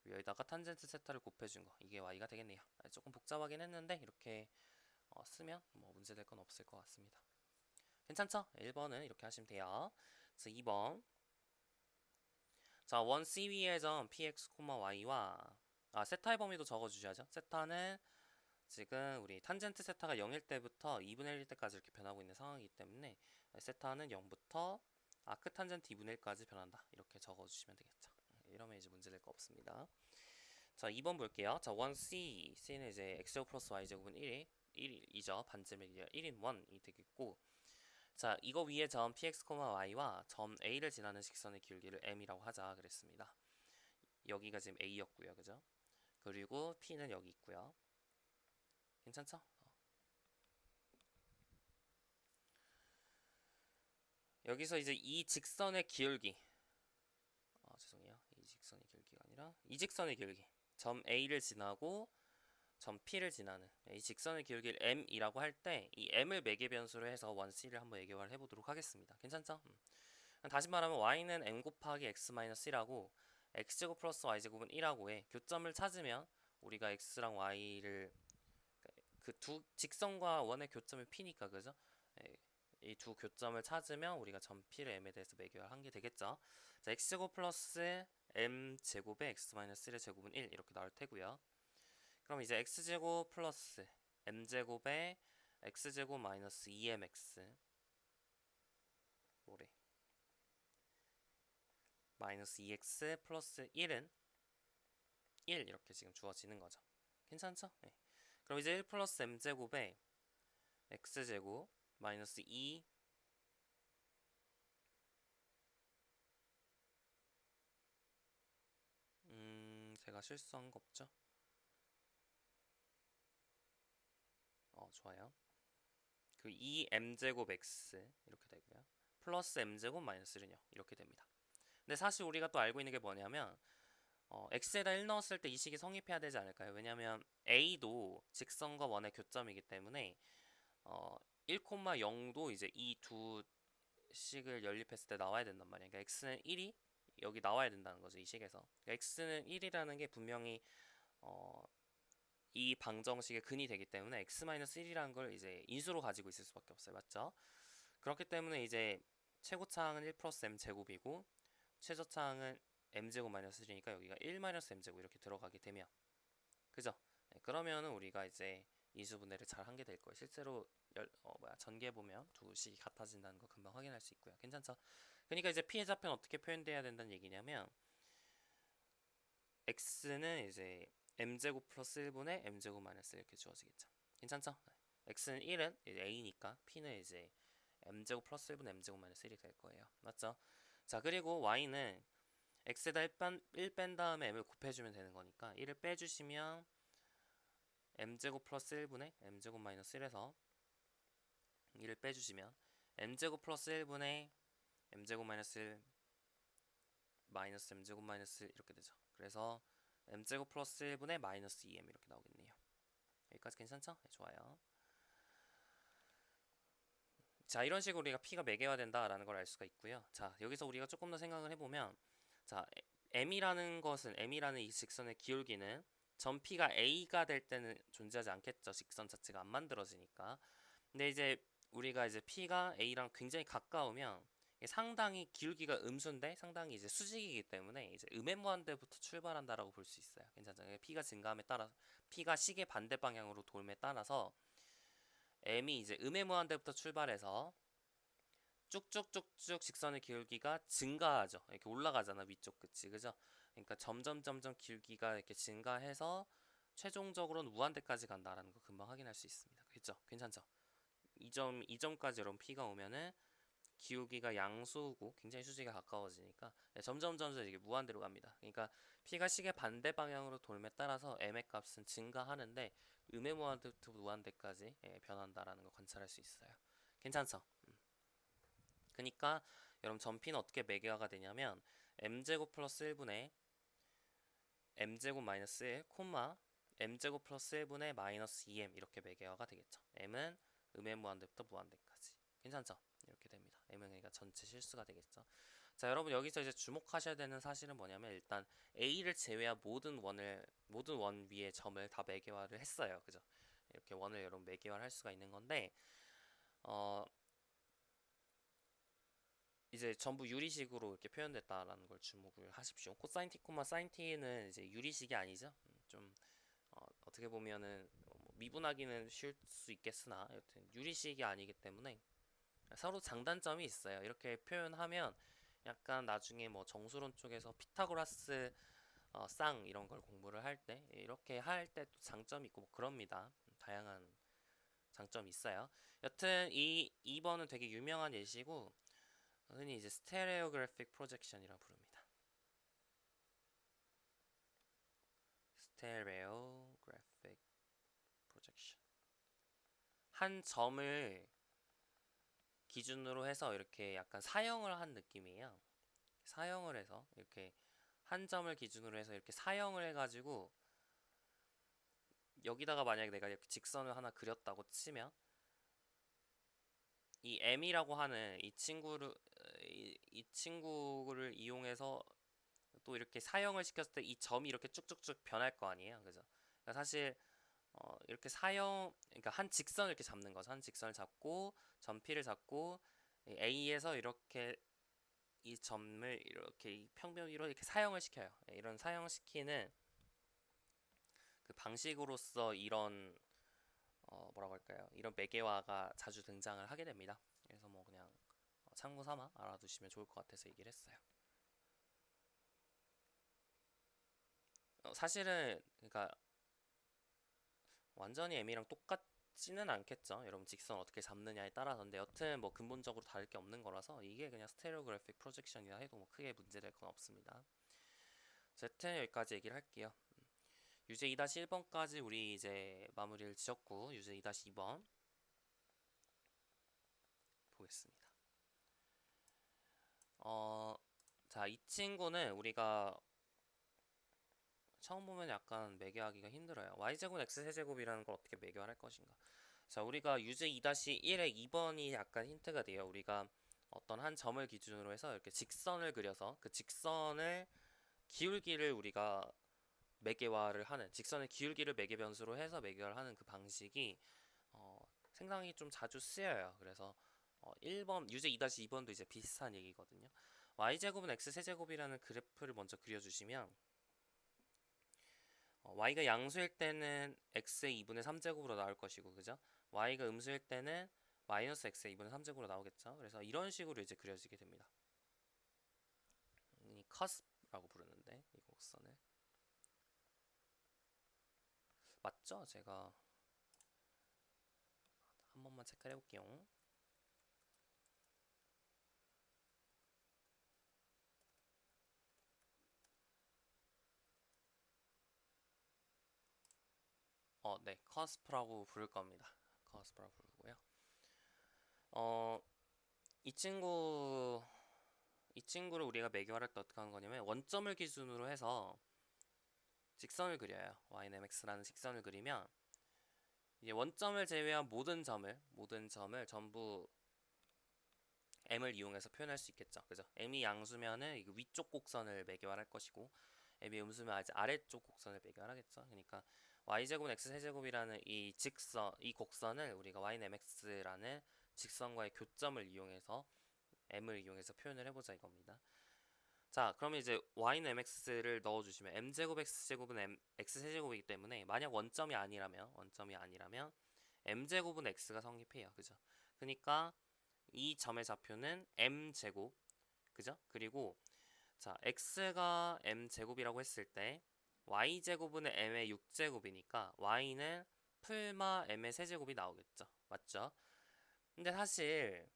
여기다가 탄젠트 세타를 곱해준 거 이게 y가 되겠네요. 조금 복잡하긴 했는데 이렇게 쓰면 뭐 문제될 건 없을 것 같습니다. 괜찮죠? 1번은 이렇게 하시면 돼요. 그래서 2번 자, 원 C 위의 점 px, y와 세타의 범위도 적어주셔야죠. 세타는 지금 우리 탄젠트 세타가 0일 때부터 2분의 1일 때까지 이렇게 변하고 있는 상황이기 때문에 세타는 0부터 아크 탄젠트 2분의 1까지 변한다. 이렇게 적어주시면 되겠죠. 이러면 이제 문제될 거 없습니다. 자, 2번 볼게요. 자, 1C, C는 이제 x제곱 플러스 y제곱은 1이죠. 반지름의 길이가 1인 1이 되겠고 자, 이거 위에 점 px, y와 점 a를 지나는 직선의 기울기를 m이라고 하자 그랬습니다. 여기가 지금 a였고요. 그죠? 그리고 p는 여기 있고요. 괜찮죠? 여기서 이제 이 직선의 기울기 죄송해요. 이 아니라 이 직선의 길기. 점 A를 지나고 점 P를 지나는 이 직선의 길기를 M이라고 할 때 이 M을 매개변수로 해서 원 C를 한번 예개화를 해보도록 하겠습니다. 괜찮죠? 다시 말하면 y는 m 곱하기 x-1이라고 x제곱 플러스 y제곱은 1하고 해. 교점을 찾으면 우리가 x랑 y를 그 두 직선과 원의 교점을 p니까 그죠? 이 두 교점을 찾으면 우리가 점 p를 m에 대해서 매개화를 한 게 되겠죠. 자, x제곱 플러스 m제곱에 x-1의 제곱은 1 이렇게 나올 테고요. 그럼 이제 x제곱 플러스 m제곱에 x제곱 마이너스 2mx 뭐래? 마이너스 2x 플러스 1은 1 이렇게 지금 주어지는 거죠. 괜찮죠? 네. 그럼 이제 1 플러스 m제곱에 x제곱 마이너스 2 제가 실수한 거 없죠? 좋아요. 그 2m제곱 x 이렇게 되고요. 플러스 m제곱 마이너스 1은요. 이렇게 됩니다. 근데 사실 우리가 또 알고 있는 게 뭐냐면 x에다 1 넣었을 때 이 식이 성립해야 되지 않을까요? 왜냐면 a도 직선과 원의 교점이기 때문에 1,0도 이제 이 두 식을 연립했을 때 나와야 된단 말이에요. 그러니까 x는 1이 여기 나와야 된다는 거죠. 이 식에서. 그러니까 x는 1이라는 게 분명히 이 방정식의 근이 되기 때문에 x-1이라는 걸 이제 인수로 가지고 있을 수밖에 없어요. 맞죠? 그렇기 때문에 이제 최고차항은 1 플러스 m제곱이고 최저차항은 m제곱 마이너스 1이니까 여기가 1 마이너스 m제곱 이렇게 들어가게 되면 그죠? 네, 그러면은 우리가 이제 인수분해를 잘 한 게 될 거예요. 실제로 전개 보면 두 식이 같아진다는 거 금방 확인할 수 있고요. 괜찮죠? 그러니까 이제 p의 좌표는 어떻게 표현돼야 된다는 얘기냐면 x는 이제 m제곱 플러스 1분의 m제곱 마이너스 1 이렇게 주어지겠죠. 괜찮죠? 네. x는 1은 이제 a니까 p는 이제 m제곱 플러스 1분의 m제곱 마이너스 1이 될 거예요. 맞죠? 자, 그리고 y는 x에다 1 뺀 다음에 m을 곱해주면 되는 거니까 1을 빼주시면 m제곱 플러스 1분의 m제곱 마이너스 1에서 1을 빼주시면 m제곱 플러스 1분의 m제곱 마이너스 1 마이너스 m제곱 마이너스 1 이렇게 되죠. 그래서 m제곱 플러스 1분의 마이너스 2m 이렇게 나오겠네요. 여기까지 괜찮죠? 네, 좋아요. 자, 이런 식으로 우리가 p가 매개화된다라는 걸 알 수가 있고요. 자, 여기서 우리가 조금 더 생각을 해보면 자, m이라는 이 직선의 기울기는 점 p가 a가 될 때는 존재하지 않겠죠. 직선 자체가 안 만들어지니까. 근데 이제 우리가 이제 p가 a랑 굉장히 가까우면 상당히 기울기가 음수인데 상당히 이제 수직이기 때문에 이제 음의 무한대부터 출발한다라고 볼 수 있어요. 괜찮죠? p가 증가함에 따라 p가 식의 반대 방향으로 돌음에 따라서 m이 이제 음의 무한대부터 출발해서 쭉쭉쭉쭉 직선의 기울기가 증가하죠. 이렇게 올라가잖아, 위쪽 끝이. 그죠? 그러니까 점점 기울기가 이렇게 증가해서 최종적으로는 무한대까지 간다라는 거 금방 확인할 수 있습니다. 그렇죠? 괜찮죠? 이 점까지 여러분 p가 오면은 기울기가 양수고 굉장히 수직에 가까워지니까 점점 이게 무한대로 갑니다. 그러니까 p가 식의 반대 방향으로 돌음에 따라서 m의 값은 증가하는데 음의 무한대부터 무한대까지 변한다라는 걸 관찰할 수 있어요. 괜찮죠? 그러니까 여러분 점 p는 어떻게 매개화가 되냐면 m제곱 플러스 1분의 m제곱 마이너스 1, m제곱 플러스 1분의 마이너스 2m 이렇게 매개화가 되겠죠. m은 음의 무한대부터 무한대까지. 괜찮죠? 이렇게 됩니다. m은 그러니까 전체 실수가 되겠죠. 자, 여러분 여기서 이제 주목하셔야 되는 사실은 뭐냐면 일단 a를 제외한 모든 원 위에 점을 다 매개화를 했어요. 그죠? 이렇게 원을 여러분 매개화를 할 수가 있는 건데 이제 전부 유리식으로 이렇게 표현됐다라는 걸 주목을 하십시오. 코사인 t, 사인 t는 이제 유리식이 아니죠. 좀 어떻게 보면은 미분하기는 쉬울 수 있겠으나 여튼 유리식이 아니기 때문에 서로 장단점이 있어요. 이렇게 표현하면 약간 나중에 뭐 정수론 쪽에서 피타고라스 쌍 이런 걸 공부를 할 때 이렇게 할 때 또 장점이 있고 뭐 그럽니다. 다양한 장점이 있어요. 여튼 이 2번은 되게 유명한 예시고 흔히 이제 스테레오그래픽 프로젝션이라고 부릅니다. 스테레오그래픽 프로젝션. 한 점을 기준으로 해서 이렇게 약간 사형을 한 느낌이에요. 사형을 해서 이렇게 한 점을 기준으로 해서 이렇게 사형을 해가지고 여기다가 만약에 내가 이렇게 직선을 하나 그렸다고 치면 이 m이라고 하는 이 친구를 이용해서 또 이렇게 사형을 시켰을 때 이 점이 이렇게 쭉쭉쭉 변할 거 아니에요, 그죠? 그러니까 사실 이렇게 그러니까 한 직선을 이렇게 잡는 거죠. 한 직선을 잡고 점 P를 잡고 이 A에서 이렇게 이 점을 이렇게 이 평면 위로 이렇게 사형을 시켜요. 이런 사형시키는 그 방식으로서 이런 뭐라고 할까요? 이런 매개화가 자주 등장을 하게 됩니다. 그래서 뭐 그냥 참고 삼아 알아두시면 좋을 것 같아서 얘기를 했어요. 사실은 그러니까 완전히 M이랑 똑같지는 않겠죠. 여러분 직선 어떻게 잡느냐에 따라서인데 여튼 뭐 근본적으로 다를 게 없는 거라서 이게 그냥 스테레오그래픽 프로젝션이라 해도 뭐 크게 문제될 건 없습니다. 어쨌든 여기까지 얘기를 할게요. 유제 2-1번까지 우리 이제 마무리를 지었고 유제 2-2번 보겠습니다. 자, 이 친구는 우리가 처음 보면 약간 매개하기가 힘들어요. y제곱 x 세제곱이라는 걸 어떻게 매개할 것인가. 자, 우리가 유제 2-1의 2번이 약간 힌트가 돼요. 우리가 어떤 한 점을 기준으로 해서 이렇게 직선을 그려서 그 직선을 기울기를 우리가 매개화를 하는 직선의 기울기를 매개 변수로 해서 매개화를 하는 그 방식이 상당히 좀 자주 쓰여요. 그래서 1번 유제 2-2번도 이제 비슷한 얘기거든요. y제곱은 x 세제곱이라는 그래프를 먼저 그려주시면 y가 양수일 때는 x의 2분의 3제곱으로 나올 것이고, 그죠? y가 음수일 때는 마이너스 x의 2분의 3제곱으로 나오겠죠? 그래서 이런 식으로 이제 그려지게 됩니다. 이 커스프라고 부르는데 이 곡선을 맞죠? 제가 한 번만 체크를 해볼게요. 네, 커스프라고 부를 겁니다. 커스프라고 부르고요. 이 친구를 우리가 매개화할 때 어떻게 하는 거냐면 원점을 기준으로 해서 직선을 그려요. y-mx라는 직선을 그리면 이제 원점을 제외한 모든 점을 전부 m을 이용해서 표현할 수 있겠죠. 그죠? m이 양수면은 이거 위쪽 곡선을 매개화할 것이고 m이 음수면 이제 아래쪽 곡선을 매개화하겠죠. 그러니까 y제곱은 x세제곱이라는 이 곡선을 우리가 y-mx라는 직선과의 교점을 이용해서 m을 이용해서 표현을 해보자 이겁니다. 자, 그러면 이제 y-mx를 넣어주시면 m제곱 x제곱은 x세제곱이기 때문에 만약 원점이 아니라면 m제곱은 x가 성립해요. 그죠? 그러니까 이 점의 좌표는 m제곱, 그죠? 그리고 자, x가 m제곱이라고 했을 때 y제곱은 m의 6제곱이니까 y는 풀마 m의 세제곱이 나오겠죠. 맞죠? 근데 사실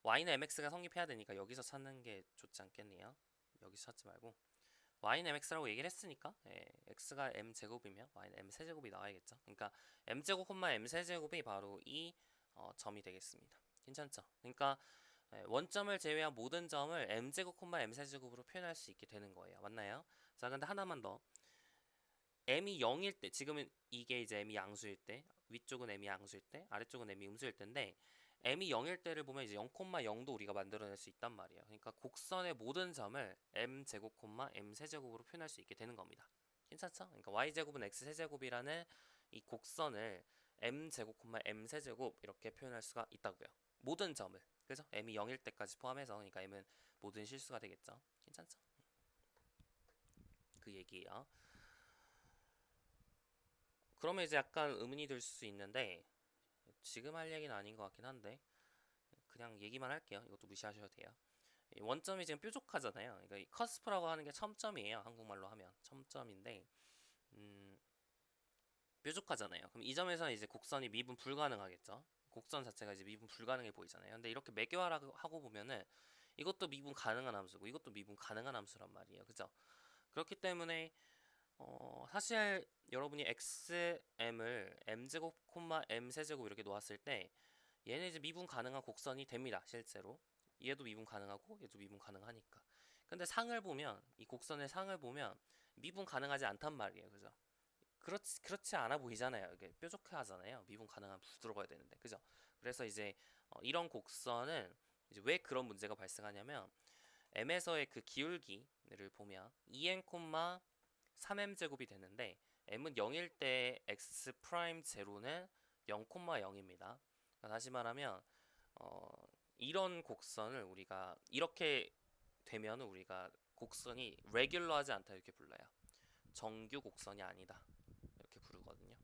y는 mx가 성립해야 되니까 여기서 찾는 게 좋지 않겠네요. 여기서 찾지 말고 y는 mx라고 얘기를 했으니까 x가 m제곱이면 y는 m세제곱이 나와야겠죠. 그러니까 m제곱, m세제곱이 바로 이 점이 되겠습니다. 괜찮죠? 그러니까 원점을 제외한 모든 점을 m제곱, m세제곱으로 표현할 수 있게 되는 거예요. 맞나요? 자, 근데 하나만 더. m이 0일 때, 지금은 이게 이제 m이 양수일 때, 위쪽은 m이 양수일 때, 아래쪽은 m이 음수일 때인데 m이 0일 때를 보면 이제 0,0도 우리가 만들어낼 수 있단 말이에요. 그러니까 곡선의 모든 점을 m제곱, m세제곱으로 표현할 수 있게 되는 겁니다. 괜찮죠? 그러니까 y제곱은 x세제곱이라는 이 곡선을 m제곱, m세제곱 이렇게 표현할 수가 있다고요. 모든 점을. 그죠? m이 0일 때까지 포함해서 그러니까 m은 모든 실수가 되겠죠. 괜찮죠? 그 얘기예요. 그러면 이제 약간 의문이 들 수 있는데 지금 할 얘기는 아닌 것 같긴 한데 그냥 얘기만 할게요. 이것도 무시하셔도 돼요. 원점이 지금 뾰족하잖아요. 그러니까 이 커스프라고 하는 게 첨점이에요. 한국말로 하면 첨점인데 뾰족하잖아요. 그럼 이 점에서 이제 곡선이 미분 불가능하겠죠. 곡선 자체가 이제 미분 불가능해 보이잖아요. 근데 이렇게 매개화하고 보면은 이것도 미분 가능한 함수고 이것도 미분 가능한 함수란 말이에요. 그죠? 그렇기 때문에 사실 여러분이 xm을 m제곱, m세제곱 이렇게 놓았을 때 얘는 이제 미분 가능한 곡선이 됩니다. 실제로 얘도 미분 가능하고 얘도 미분 가능하니까 근데 상을 보면 이 곡선의 상을 보면 미분 가능하지 않단 말이에요. 그죠? 그렇지 않아 보이잖아요. 이게 뾰족하잖아요. 미분 가능한 부드러워야 되는데. 그죠? 그래서 이제 이런 곡선은 이제 왜 그런 문제가 발생하냐면 m에서의 그 기울기를 보면 2n, 3m 제곱이 되는데 m은 0일 때 x 프라임 제로는 0, 0입니다. 다시 말하면 어, 이런 곡선을 우리가 이렇게 되면 우리가 곡선이 레귤러하지 않다 이렇게 불러요. 정규 곡선이 아니다 이렇게 부르거든요.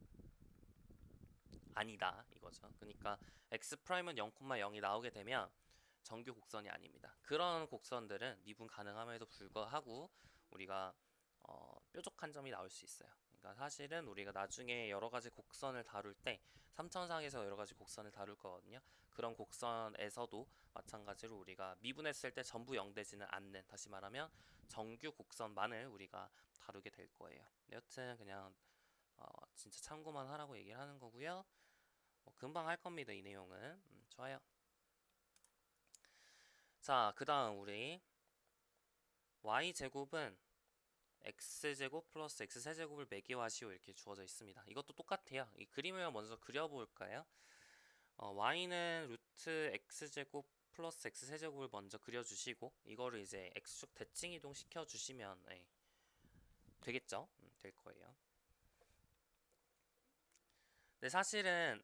아니다 이거죠. 그러니까 x 프라임은 0, 0이 나오게 되면 정규 곡선이 아닙니다. 그런 곡선들은 미분 가능함에도 불구하고 우리가 뾰족한 점이 나올 수 있어요. 그러니까 사실은 우리가 나중에 여러 가지 곡선을 다룰 때 삼천상에서 여러 가지 곡선을 다룰 거거든요. 그런 곡선에서도 마찬가지로 우리가 미분했을 때 전부 0 되지는 않는, 다시 말하면 정규 곡선만을 우리가 다루게 될 거예요. 여튼 그냥 진짜 참고만 하라고 얘기를 하는 거고요. 금방 할 겁니다. 이 내용은. 좋아요. 자, 그 다음 우리 y제곱은 x제곱 플러스 x세제곱을 매개화시오 이렇게 주어져 있습니다. 이것도 똑같아요. 이 그림을 먼저 그려볼까요? y는 루트 x제곱 플러스 x세제곱을 먼저 그려주시고 이거를 이제 x축 대칭 이동 시켜주시면 되겠죠? 될 거예요. 근데 사실은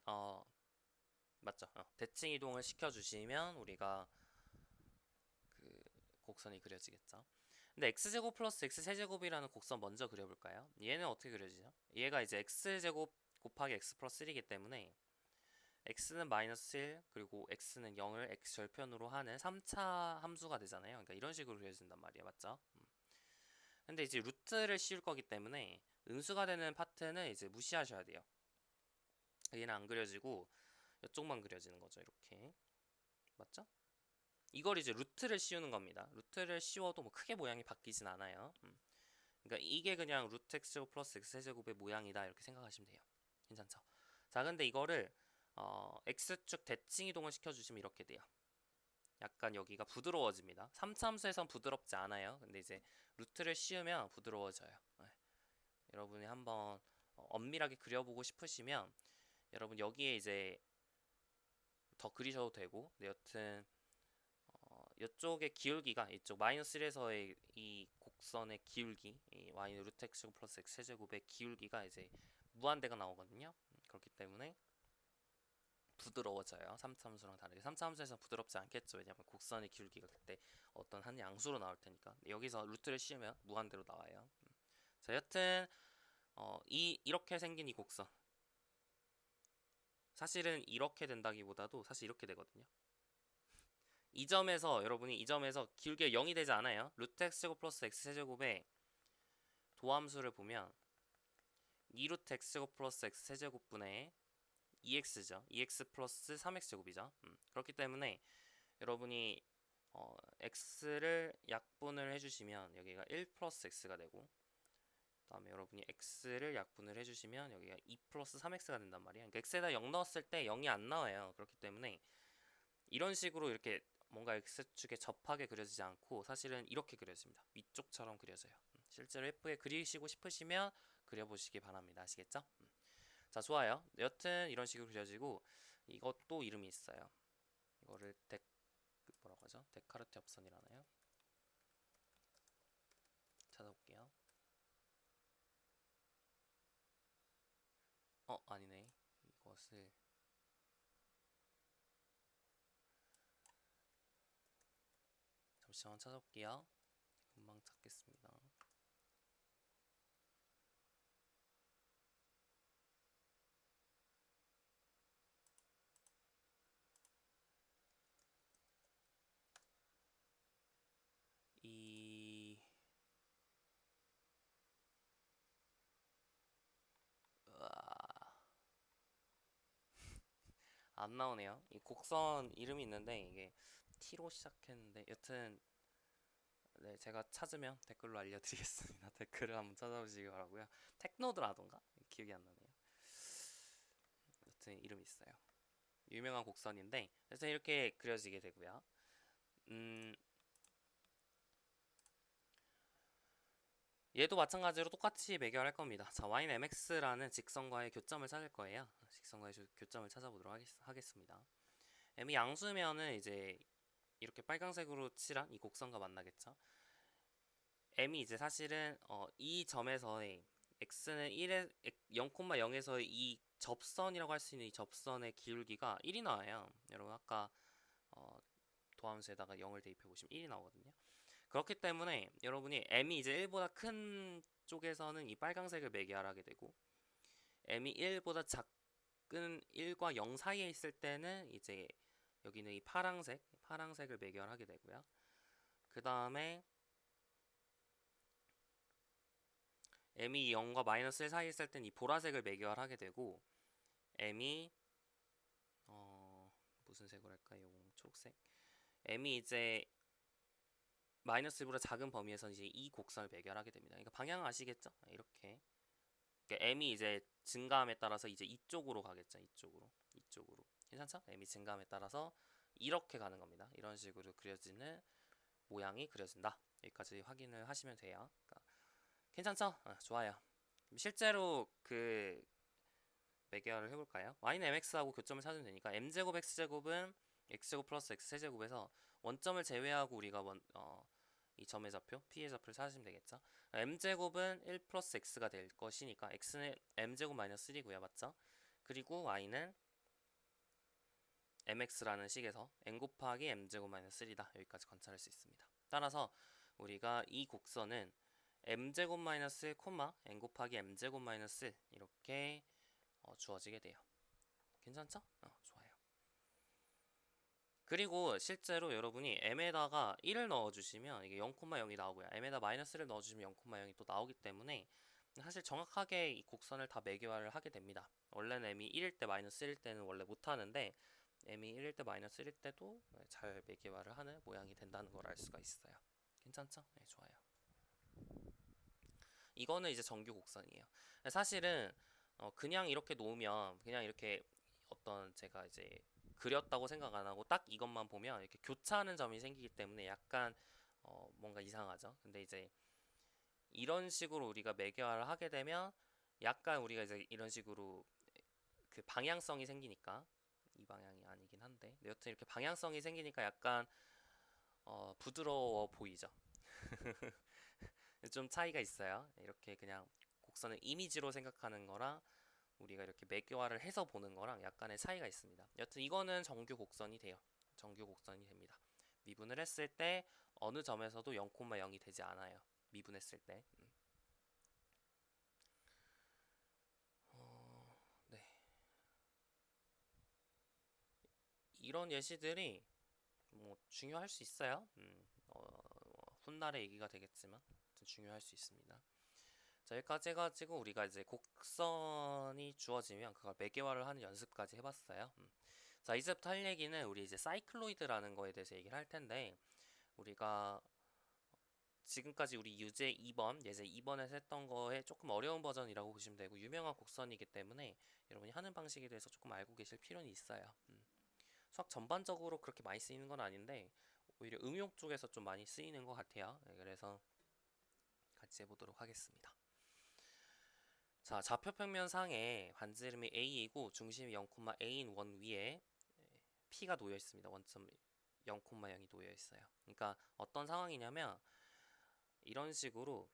맞죠? 대칭 이동을 시켜주시면 우리가 그 곡선이 그려지겠죠? 근데 x제곱 플러스 x세제곱이라는 곡선 먼저 그려볼까요? 얘는 어떻게 그려지죠? 얘가 이제 x제곱 곱하기 x 플러스 1이기 때문에 x는 마이너스 1 그리고 x는 0을 x 절편으로 하는 3차 함수가 되잖아요. 그러니까 이런 식으로 그려진단 말이에요. 맞죠? 근데 이제 루트를 씌울 거기 때문에 음수가 되는 파트는 이제 무시하셔야 돼요. 얘는 안 그려지고 이쪽만 그려지는 거죠. 이렇게. 맞죠? 이걸 이제 루트를 씌우는 겁니다. 루트를 씌워도 뭐 크게 모양이 바뀌진 않아요. 그러니까 이게 그냥 루트 x제곱 플러스 x세제곱의 모양이다 이렇게 생각하시면 돼요. 괜찮죠? 자, 근데 이거를 x축 대칭 이동을 시켜주시면 이렇게 돼요. 약간 여기가 부드러워집니다. 3차 함수에선 부드럽지 않아요. 근데 이제 루트를 씌우면 부드러워져요. 네. 여러분이 한번 엄밀하게 그려보고 싶으시면 여러분 여기에 이제 더 그리셔도 되고, 근데 여튼 이쪽의 기울기가 이쪽 마이너스 1에서의 이 곡선의 기울기, 이 y 루트 x 플러스 x 세제곱의 기울기가 이제 무한대가 나오거든요. 그렇기 때문에 부드러워져요. 3차 함수랑 다르게. 3차 함수에서 부드럽지 않겠죠. 왜냐면 곡선의 기울기가 그때 어떤 한 양수로 나올 테니까. 여기서 루트를 씌우면 무한대로 나와요. 자, 여튼 이렇게 생긴 이 곡선. 사실은 이렇게 된다기보다도 사실 이렇게 되거든요. 이 점에서 여러분이 이 점에서 기울기가 0이 되지 않아요. 루트 x제곱 플러스 x세제곱의 도함수를 보면 2루트 x제곱 플러스 x세제곱분의 2x죠. 2x 플러스 3x제곱이죠. 그렇기 때문에 여러분이 x를 약분을 해주시면 여기가 1 플러스 x가 되고, 그 다음에 여러분이 x를 약분을 해주시면 여기가 2 플러스 3x가 된단 말이에요. 그러니까 x에다 0 넣었을 때 0이 안 나와요. 그렇기 때문에 이런 식으로 이렇게 뭔가 x축에 접하게 그려지지 않고 사실은 이렇게 그려집니다. 위쪽처럼 그려져요. 실제로 예쁘게 그리시고 싶으시면 그려보시기 바랍니다. 아시겠죠? 자, 좋아요. 여튼 이런 식으로 그려지고 이것도 이름이 있어요. 이거를 뭐라고 하죠? 데카르트 합선이라나요? 찾아볼게요. 아니네. 이것을 잠시만 찾아볼게요. 금방 찾겠습니다. 이 안 나오네요. 이 곡선 이름이 있는데 이게 T로 시작했는데 여튼 네, 제가 찾으면 댓글로 알려드리겠습니다. 댓글을 한번 찾아보시기 바라고요. 테크노드라던가 기억이 안 나네요. 여튼 이름이 있어요. 유명한 곡선인데 그래서 이렇게 그려지게 되고요. 얘도 마찬가지로 똑같이 매결할 겁니다. 자, y는 mx라는 직선과의 교점을 찾을 거예요. 직선과의 교점을 찾아보도록 하겠습니다. m이 양수면은 이제 이렇게 빨간색으로 칠한 이 곡선과 만나겠죠. m이 이제 사실은 이 점에서의 x는 1에 0,0에서의 이 접선이라고 할 수 있는 이 접선의 기울기가 1이 나와요. 여러분 아까 어, 도함수에다가 0을 대입해 보시면 1이 나오거든요. 그렇기 때문에 여러분이 m이 이제 1보다 큰 쪽에서는 이 빨간색을 매개하게 되고 m이 1보다 작은 1과 0 사이에 있을 때는 이제 여기는 이 파랑색을 매개하게 되고요. 그 다음에 m이 0과 마이너스 1 사이에 있을 때는 이 보라색을 매개하게 되고 m이 무슨 색으로 할까요? 초록색. m이 이제 마이너스 1보다 작은 범위에서 이제 이 곡선을 매개하게 됩니다. 그러니까 방향 아시겠죠? 이렇게. 그러니까 m이 이제 증가함에 따라서 이제 이쪽으로 가겠죠. 이쪽으로. 괜찮죠? m이 증가함에 따라서 이렇게 가는 겁니다. 이런 식으로 그려지는 모양이 그려진다. 여기까지 확인을 하시면 돼요. 그러니까 괜찮죠? 좋아요. 실제로 그 매개화를 해볼까요? y는 mx하고 교점을 찾으면 되니까 m제곱 x제곱은 x제곱 플러스 x세제곱에서 원점을 제외하고 우리가 이 점의 좌표, p의 좌표를 찾으시면 되겠죠. m제곱은 1 플러스 x가 될 것이니까 x는 m제곱 마이너스 1이고요. 맞죠? 그리고 y는 mx라는 식에서 n 곱하기 m제곱 마이너스 1이다. 여기까지 관찰할 수 있습니다. 따라서 우리가 이 곡선은 m제곱 마이너스 1, n 곱하기 m제곱 마이너스 1 이렇게 주어지게 돼요. 괜찮죠? 좋아요. 그리고 실제로 여러분이 m에다가 1을 넣어주시면 이게 0,0이 나오고요. m에다 마이너스를 넣어주시면 0,0이 또 나오기 때문에 사실 정확하게 이 곡선을 다 매개화를 하게 됩니다. 원래는 m이 1일 때 마이너스 1일 때는 원래 못하는데 m이 1일 때 마이너스 1일 때도 잘 매개화를 하는 모양이 된다는 걸 알 수가 있어요. 괜찮죠? 네, 좋아요. 이거는 이제 정규 곡선이에요. 사실은 그냥 이렇게 놓으면 그냥 이렇게 어떤 제가 이제 그렸다고 생각 안 하고 딱 이것만 보면 이렇게 교차하는 점이 생기기 때문에 약간 뭔가 이상하죠. 근데 이제 이런 식으로 우리가 매개화를 하게 되면 약간 우리가 이제 이런 식으로 그 방향성이 생기니까 이 방향이 아니긴 한데 여튼 이렇게 방향성이 생기니까 약간 부드러워 보이죠. 좀 차이가 있어요. 이렇게 그냥 곡선을 이미지로 생각하는 거랑 우리가 이렇게 매개화를 해서 보는 거랑 약간의 차이가 있습니다. 여튼 이거는 정규 곡선이 돼요. 정규 곡선이 됩니다. 미분을 했을 때 어느 점에서도 0,0이 되지 않아요. 미분했을 때. 네. 이런 예시들이 뭐 중요할 수 있어요. 훗날의 얘기가 되겠지만 중요할 수 있습니다. 자, 여기까지 해가지고 우리가 이제 곡선이 주어지면 그걸 매개화를 하는 연습까지 해봤어요. 자, 이제부터 할 얘기는 우리 이제 사이클로이드라는 거에 대해서 얘기를 할 텐데 우리가 지금까지 우리 유제 2번, 예제 2번에서 했던 거에 조금 어려운 버전이라고 보시면 되고 유명한 곡선이기 때문에 여러분이 하는 방식에 대해서 조금 알고 계실 필요는 있어요. 수학 전반적으로 그렇게 많이 쓰이는 건 아닌데 오히려 응용 쪽에서 좀 많이 쓰이는 것 같아요. 네, 그래서 같이 해보도록 하겠습니다. 자, 좌표평면 상에 반지름이 A이고 중심이 0,A인 원 위에 P가 놓여 있습니다. 원점 0,0이 놓여 있어요. 그러니까 어떤 상황이냐면 이런 식으로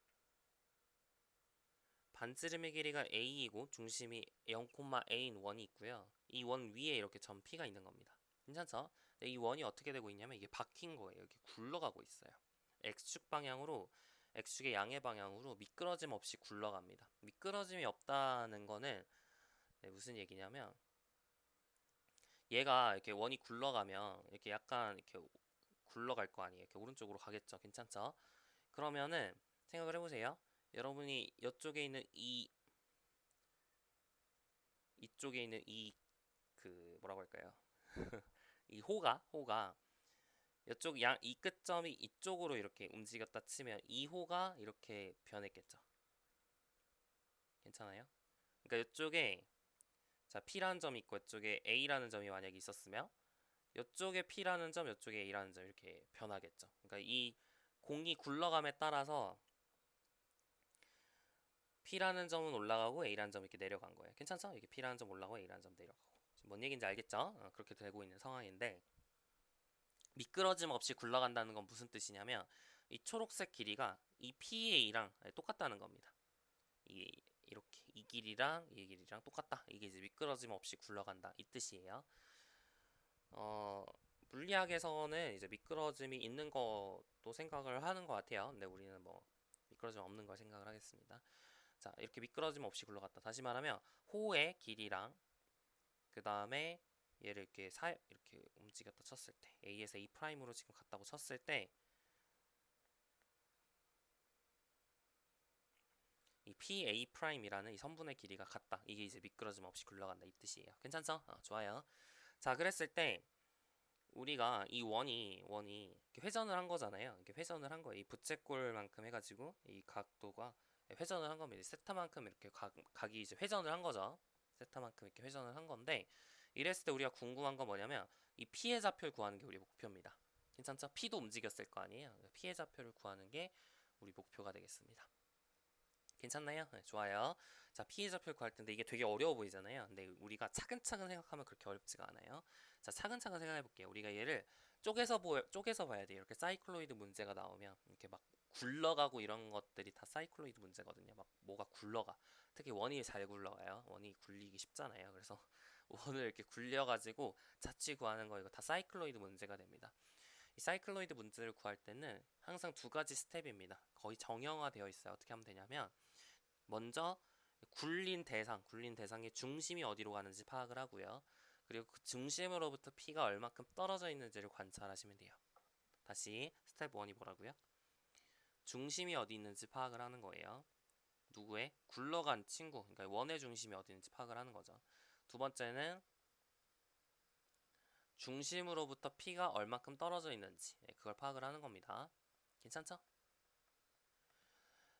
반지름의 길이가 A이고 중심이 0,A인 원이 있고요. 이 원 위에 이렇게 점 P가 있는 겁니다. 괜찮죠? 근데 이 원이 어떻게 되고 있냐면 이게 박힌 거예요. 이렇게 굴러가고 있어요. X축 방향으로 X축의 양의 방향으로 미끄러짐 없이 굴러갑니다. 미끄러짐이 없다는 거는 무슨 얘기냐면 얘가 이렇게 원이 굴러가면 이렇게 약간 이렇게 굴러갈 거 아니에요. 이렇게 오른쪽으로 가겠죠. 괜찮죠? 그러면은 생각을 해보세요. 여러분이 이쪽에 있는 이쪽에 있는 그 뭐라고 할까요? 이 호가 이 끝점이 이쪽으로 이렇게 움직였다 치면 이 호가 이렇게 변했겠죠. 괜찮아요? 그러니까 이쪽에 자 P라는 점이 있고 이쪽에 A라는 점이 만약에 있었으면 이쪽에 P라는 점, 이쪽에 A라는 점 이렇게 변하겠죠. 그러니까 이 공이 굴러감에 따라서 P라는 점은 올라가고 A라는 점이 이렇게 내려간 거예요. 괜찮죠? 이게 P라는 점 올라가고 A라는 점 내려가고. 지금 뭔 얘기인지 알겠죠? 그렇게 되고 있는 상황인데 미끄러짐 없이 굴러간다는 건 무슨 뜻이냐면 이 초록색 길이가 이 PA랑 똑같다는 겁니다. 이렇게 이 길이랑 이 길이랑 똑같다. 이게 이제 미끄러짐 없이 굴러간다 이 뜻이에요. 물리학에서는 이제 미끄러짐이 있는 것도 생각을 하는 것 같아요. 근데 우리는 뭐 미끄러짐 없는 걸 생각을 하겠습니다. 자, 이렇게 미끄러짐 없이 굴러갔다. 다시 말하면 호의 길이랑 그 다음에 얘를 이렇게 움직였다 쳤을 때 A에서 A 프라임으로 지금 갔다고 쳤을 때 이 PA 프라임이라는 이 선분의 길이가 같다. 이게 이제 미끄러짐 없이 굴러간다 이 뜻이에요. 괜찮죠? 좋아요. 자, 그랬을 때 우리가 이 원이 이렇게 회전을 한 거잖아요. 이렇게 회전을 한 거예요. 이 부채꼴만큼 해가지고 이 각도가 회전을 한 겁니다. 세타만큼 이렇게 각이 이제 회전을 한 거죠. 세타만큼 이렇게 회전을 한 건데 이랬을 때 우리가 궁금한 건 뭐냐면 이 피의 좌표를 구하는 게 우리 목표입니다. 괜찮죠? P도 움직였을 거 아니에요. 피의 좌표를 구하는 게 우리 목표가 되겠습니다. 괜찮나요? 네, 좋아요. 자, 피해 좌표를 구할 텐데 이게 되게 어려워 보이잖아요. 근데 우리가 차근차근 생각하면 그렇게 어렵지가 않아요. 자, 차근차근 생각해 볼게요. 우리가 얘를 쪼개서 봐야 돼요. 이렇게 사이클로이드 문제가 나오면 이렇게 막 굴러가고 이런 것들이 다 사이클로이드 문제거든요. 막 뭐가 굴러가. 특히 원이 잘 굴러가요. 원이 굴리기 쉽잖아요. 그래서 원을 이렇게 굴려가지고 자취 구하는 거 이거 다 사이클로이드 문제가 됩니다. 이 사이클로이드 문제를 구할 때는 항상 두 가지 스텝입니다. 거의 정형화되어 있어요. 어떻게 하면 되냐면 먼저 굴린 대상의 중심이 어디로 가는지 파악을 하고요. 그리고 그 중심으로부터 P가 얼마큼 떨어져 있는지를 관찰하시면 돼요. 다시 스텝 1이 뭐라고요? 중심이 어디 있는지 파악을 하는 거예요. 누구의? 굴러간 친구, 그러니까 원의 중심이 어디 있는지 파악을 하는 거죠. 두 번째는 중심으로부터 P가 얼마큼 떨어져 있는지 그걸 파악을 하는 겁니다. 괜찮죠?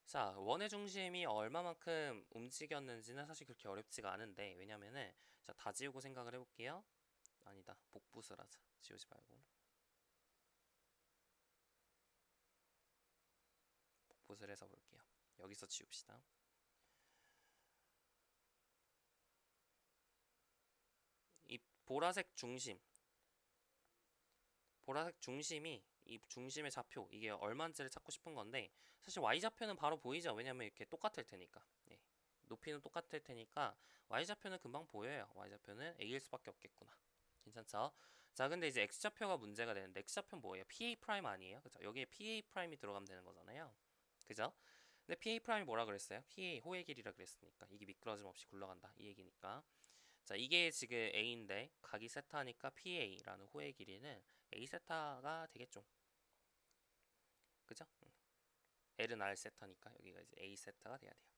자, 원의 중심이 얼마만큼 움직였는지는 사실 그렇게 어렵지가 않은데 왜냐면은 자, 다 지우고 생각을 해볼게요. 아니다, 복붙을 하자. 지우지 말고 복붙을 해서 볼게요. 여기서 지웁시다. 이 보라색 중심이 이 중심의 좌표 이게 얼마인지를 찾고 싶은 건데 사실 y좌표는 바로 보이죠. 왜냐면 이렇게 똑같을 테니까. 네. 높이는 똑같을 테니까 y좌표는 금방 보여요. y좌표는 a일 수밖에 없겠구나. 괜찮죠? 자, 근데 이제 x좌표가 문제가 되는데 x좌표는 뭐예요? PA 프라임 아니에요? 그죠? 여기에 PA 프라임이 들어가면 되는 거잖아요. 그죠? 근데 PA 프라임이 뭐라 그랬어요? PA 호의 길이라 그랬으니까 이게 미끄러짐 없이 굴러간다 이 얘기니까. 자, 이게 지금 A인데 각이 세타니까 PA라는 호의 길이는 A 세타가 되겠죠. 그죠? L은 R 세타니까 여기가 이제 A 세타가 돼야 돼요.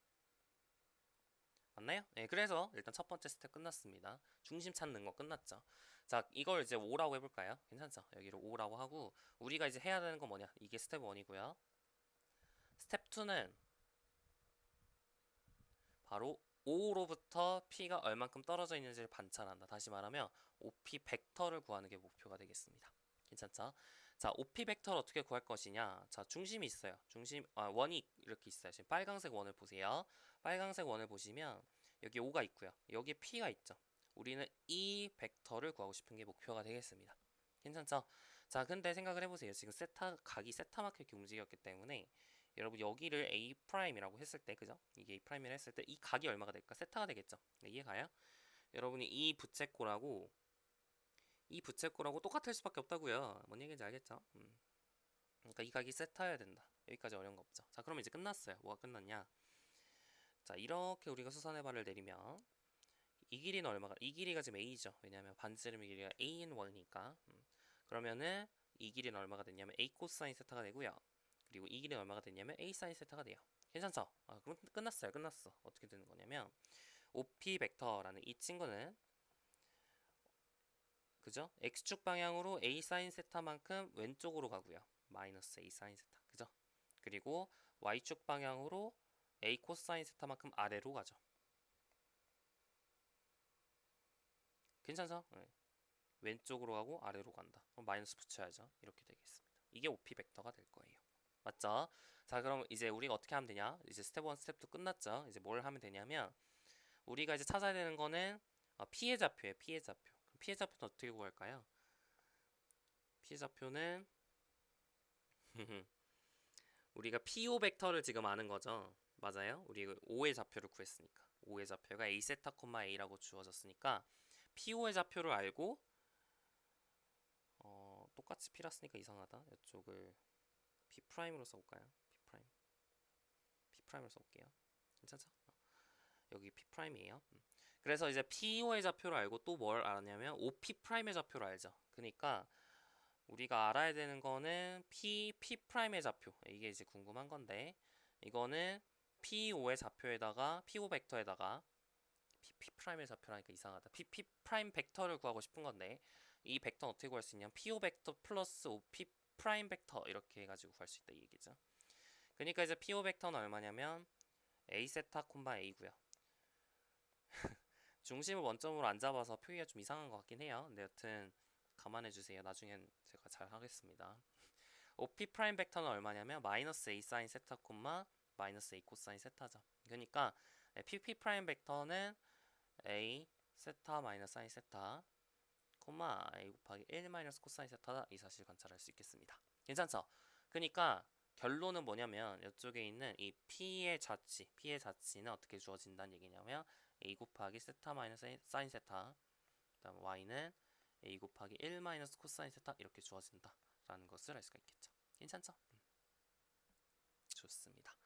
맞나요? 네, 그래서 일단 첫 번째 스텝 끝났습니다. 중심 찾는 거 끝났죠. 자, 이걸 이제 5라고 해볼까요? 괜찮죠? 여기를 5라고 하고 우리가 이제 해야 되는 건 뭐냐? 이게 스텝 1이고요. 스텝 2는 바로 5로부터 P가 얼만큼 떨어져 있는지를 관찰한다. 다시 말하면 OP 벡터를 구하는 게 목표가 되겠습니다. 괜찮죠? 자, OP 벡터를 어떻게 구할 것이냐? 자, 중심이 있어요. 원이 이렇게 있어요. 지금 빨강색 원을 보세요. 빨강색 원을 보시면 여기 5가 있고요. 여기에 P가 있죠. 우리는 이 벡터를 구하고 싶은 게 목표가 되겠습니다. 괜찮죠? 자, 근데 생각을 해보세요. 지금 각이 세타만큼 이렇게 움직였기 때문에 여러분 여기를 A'이라고 했을 때 그죠? 이게 A'이라 했을 때 이 각이 얼마가 될까? 세타가 되겠죠? 네, 이해가요? 여러분이 이 부채꼴하고 똑같을 수밖에 없다고요. 뭔 얘기인지 알겠죠? 그러니까 이 각이 세타여야 된다. 여기까지 어려운 거 없죠. 자, 그럼 이제 끝났어요. 뭐가 끝났냐? 자, 이렇게 우리가 수선의 발을 내리면 이 길이가 지금 A죠. 왜냐하면 반지름의 길이가 A인1이니까 그러면은 이 길이는 얼마가 됐냐면 A 코사인 세타가 되고요. 그리고 이 길이는 얼마가 됐냐면 A 사인 세타가 돼요. 괜찮죠? 그럼 끝났어요. 끝났어. 어떻게 되는 거냐면 OP 벡터라는 이 친구는 그죠? X축 방향으로 A 사인 세타만큼 왼쪽으로 가고요. 마이너스 A 사인 세타. 그죠? 그리고 Y축 방향으로 A 코사인 세타만큼 아래로 가죠. 괜찮죠? 네. 왼쪽으로 가고 아래로 간다. 그럼 마이너스 붙여야죠. 이렇게 되겠습니다. 이게 OP 벡터가 될 거예요. 맞죠? 자, 그럼 이제 우리가 어떻게 하면 되냐? 이제 스텝 1, 스텝 2 끝났죠? 이제 뭘 하면 되냐면 우리가 이제 찾아야 되는 거는 피해 좌표예요. 피해 좌표. 그럼 피해 좌표는 어떻게 구할까요? 피해 좌표는 우리가 PO 벡터를 지금 아는 거죠. 맞아요? 우리 5의 좌표를 구했으니까. 5의 좌표가 A 세타 콤마 A라고 주어졌으니까 PO의 좌표를 알고 똑같이 P라 쓰니까 이상하다. 이쪽을 P 프라임으로 써볼까요? P 프라임. P 프라임으로 써볼게요. 괜찮죠? 여기 P 프라임이에요. 그래서 이제 PO의 좌표를 알고 또 뭘 알았냐면 OP 프라임의 좌표를 알죠. 그러니까 우리가 알아야 되는 거는 P 프라임의 좌표. 이게 이제 궁금한 건데 이거는 P5의 좌표에다가 P5 벡터에다가 P 프라임의 좌표라니까 이상하다. P 프라임 벡터를 구하고 싶은 건데 이 벡터는 어떻게 구할 수 있냐면 PO 벡터 플러스 OP 프라임 벡터 이렇게 해가지고 구할 수 있다 이 얘기죠. 그러니까 이제 PO 벡터는 얼마냐면 A 세타 콤마 A고요. 중심을 원점으로 안 잡아서 표기가 좀 이상한 것 같긴 해요. 근데 여튼 감안해 주세요. 나중엔 제가 잘 하겠습니다. OP 프라임 벡터는 얼마냐면 마이너스 A 사인 세타 콤마 마이너스 A 코사인 세타죠. 그러니까 PP 프라임 벡터는 A 세타 마이너스 사인 세타 콤마 A 곱하기 1 마이너스 코사인 세타다 이 사실 관찰할 수 있겠습니다. 괜찮죠? 그러니까 결론은 뭐냐면 이쪽에 있는 이 P의 자치는 어떻게 주어진다는 얘기냐면 A 곱하기 세타 마이너스 사인 세타 그다음 Y는 A 곱하기 1 마이너스 코사인 세타 이렇게 주어진다 라는 것을 알 수가 있겠죠. 괜찮죠? 좋습니다.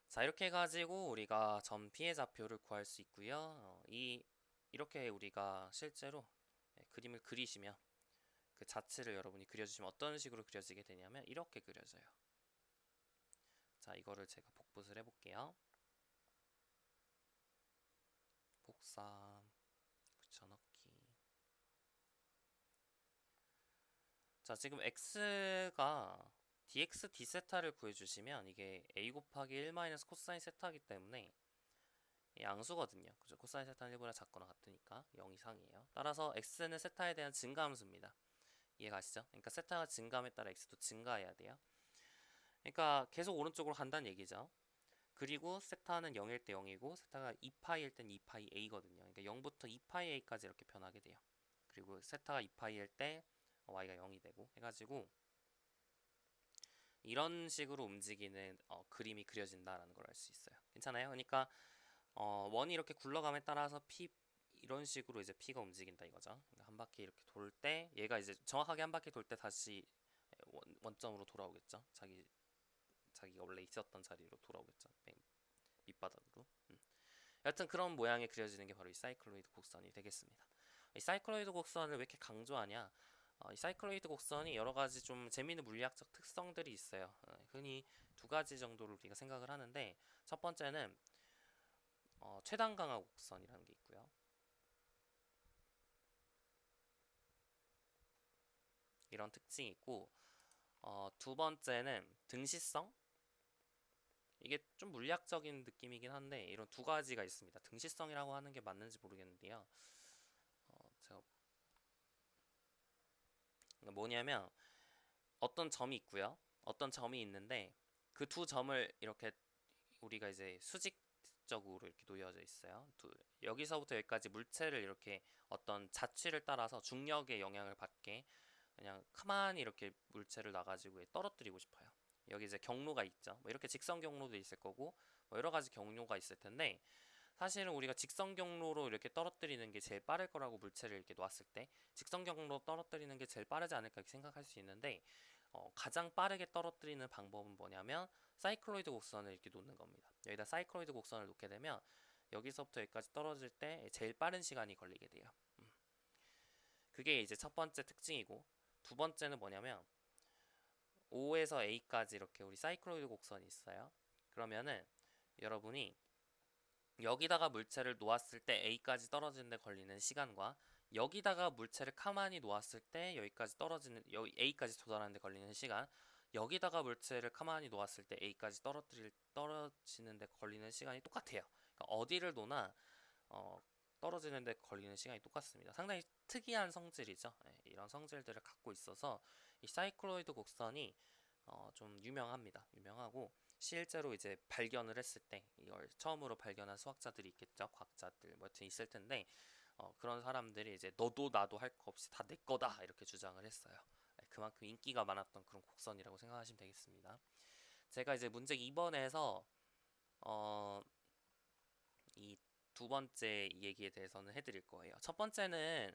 자, 이렇게 해가지고 우리가 점 P의 좌표를 구할 수 있고요. 이렇게 우리가 실제로 그림을 그리시면 그 자체를 여러분이 그려주시면 어떤 식으로 그려지게 되냐면 이렇게 그려져요. 자, 이거를 제가 복붙을 해볼게요. 복사 붙여넣기. 자, 지금 x가 dx d세타를 구해주시면 이게 a 곱하기 1 마이너스 코사인 세타이기 때문에 양수거든요. 그죠? 코사인 세타는 1보다 작거나 같으니까 0 이상이에요. 따라서 x는 세타에 대한 증가함수입니다. 이해가시죠? 그러니까 세타가 증가함에 따라 x도 증가해야 돼요. 그러니까 계속 오른쪽으로 간다는 얘기죠. 그리고 세타는 0일 때 0이고 세타가 2파이일 땐 2파이 a거든요. 그러니까 0부터 2파이 a까지 이렇게 변하게 돼요. 그리고 세타가 2파이일 때 y가 0이 되고 해가지고 이런 식으로 움직이는 그림이 그려진다라는 걸 알 수 있어요. 괜찮아요? 그러니까 원이 이렇게 굴러감에 따라서 이런 식으로 이제 P가 움직인다 이거죠. 그러니까 한 바퀴 이렇게 돌 때 얘가 이제 정확하게 한 바퀴 돌 때 다시 원점으로 돌아오겠죠. 자기가 원래 있었던 자리로 돌아오겠죠. 밑바닥으로. 여하튼 그런 모양이 그려지는 게 바로 이 사이클로이드 곡선이 되겠습니다. 이 사이클로이드 곡선을 왜 이렇게 강조하냐? 이 사이클로이드 곡선이 여러 가지 좀 재미있는 물리학적 특성들이 있어요. 흔히 두 가지 정도를 우리가 생각을 하는데 첫 번째는 최단 강화 곡선이라는 게 있고요. 이런 특징이 있고 두 번째는 등시성. 이게 좀 물리학적인 느낌이긴 한데 이런 두 가지가 있습니다. 등시성이라고 하는 게 맞는지 모르겠는데요. 제가 뭐냐면 어떤 점이 있고요. 어떤 점이 있는데 그 두 점을 이렇게 우리가 이제 수직적으로 이렇게 놓여져 있어요. 여기서부터 여기까지 물체를 이렇게 어떤 자취를 따라서 중력의 영향을 받게 그냥 가만히 이렇게 물체를 놔가지고 떨어뜨리고 싶어요. 여기 이제 경로가 있죠. 뭐 이렇게 직선 경로도 있을 거고 뭐 여러 가지 경로가 있을 텐데 사실은 우리가 직선 경로로 이렇게 떨어뜨리는 게 제일 빠를 거라고 물체를 이렇게 놨을 때 직선 경로로 떨어뜨리는 게 제일 빠르지 않을까 이렇게 생각할 수 있는데 가장 빠르게 떨어뜨리는 방법은 뭐냐면 사이클로이드 곡선을 이렇게 놓는 겁니다. 여기다 사이클로이드 곡선을 놓게 되면 여기서부터 여기까지 떨어질 때 제일 빠른 시간이 걸리게 돼요. 그게 이제 첫 번째 특징이고 두 번째는 뭐냐면 O에서 A까지 이렇게 우리 사이클로이드 곡선이 있어요. 그러면은 여러분이 여기다가 물체를 놓았을 때 A까지 떨어지는 데 걸리는 시간과 여기다가 물체를 가만히 놓았을 때 여기까지 A까지 도달하는 데 걸리는 시간 여기다가 물체를 가만히 놓았을 때 A까지 떨어지는 데 걸리는 시간이 똑같아요. 그러니까 어디를 놓나 떨어지는 데 걸리는 시간이 똑같습니다. 상당히 특이한 성질이죠. 이런 성질들을 갖고 있어서 이 사이클로이드 곡선이 좀 유명합니다. 유명하고 실제로 이제 발견을 했을 때 이걸 처음으로 발견한 수학자들이 있겠죠. 과학자들 뭐 여튼 있을 텐데 그런 사람들이 이제 너도 나도 할 거 없이 다 내 거다 이렇게 주장을 했어요. 그만큼 인기가 많았던 그런 곡선이라고 생각하시면 되겠습니다. 제가 이제 문제 2번에서 이 두 번째 얘기에 대해서는 해드릴 거예요. 첫 번째는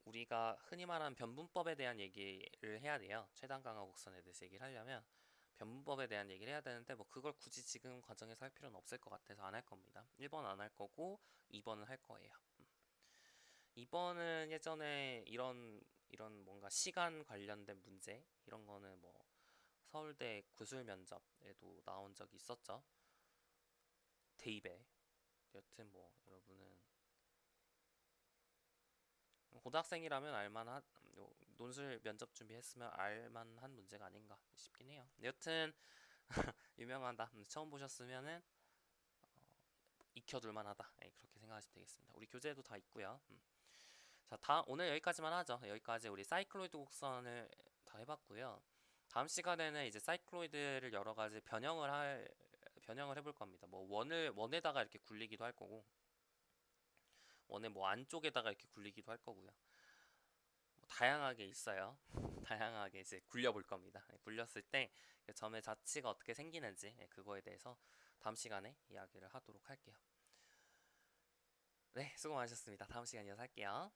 우리가 흔히 말하는 변분법에 대한 얘기를 해야 돼요. 최단 강화 곡선에 대해서 얘기를 하려면 변분법에 대한 얘기를 해야 되는데 뭐 그걸 굳이 지금 과정에서 할 필요는 없을 것 같아서 안 할 겁니다. 1번 안 할 거고 2번은 할 거예요. 2번은 예전에 이런 뭔가 시간 관련된 문제 이런 거는 뭐 서울대 구술 면접에도 나온 적이 있었죠. 대입에. 여튼 뭐 여러분은 고등학생이라면 알만한 논술 면접 준비했으면 알만한 문제가 아닌가 싶긴 해요. 여튼 유명하다. 처음 보셨으면은 익혀둘 만하다. 그렇게 생각하시면 되겠습니다. 우리 교재에도 다 있고요. 자, 오늘 여기까지만 하죠. 여기까지 우리 사이클로이드 곡선을 다 해봤고요. 다음 시간에는 이제 사이클로이드를 여러 가지 변형을 해볼 겁니다. 뭐 원에다가 이렇게 굴리기도 할 거고, 원의 뭐 안쪽에다가 이렇게 굴리기도 할 거고요. 뭐 다양하게 있어요. 다양하게 이제 굴려볼 겁니다. 굴렸을 때 그 점의 자치가 어떻게 생기는지 그거에 대해서 다음 시간에 이야기를 하도록 할게요. 네, 수고 많으셨습니다. 다음 시간에 이어서 할게요.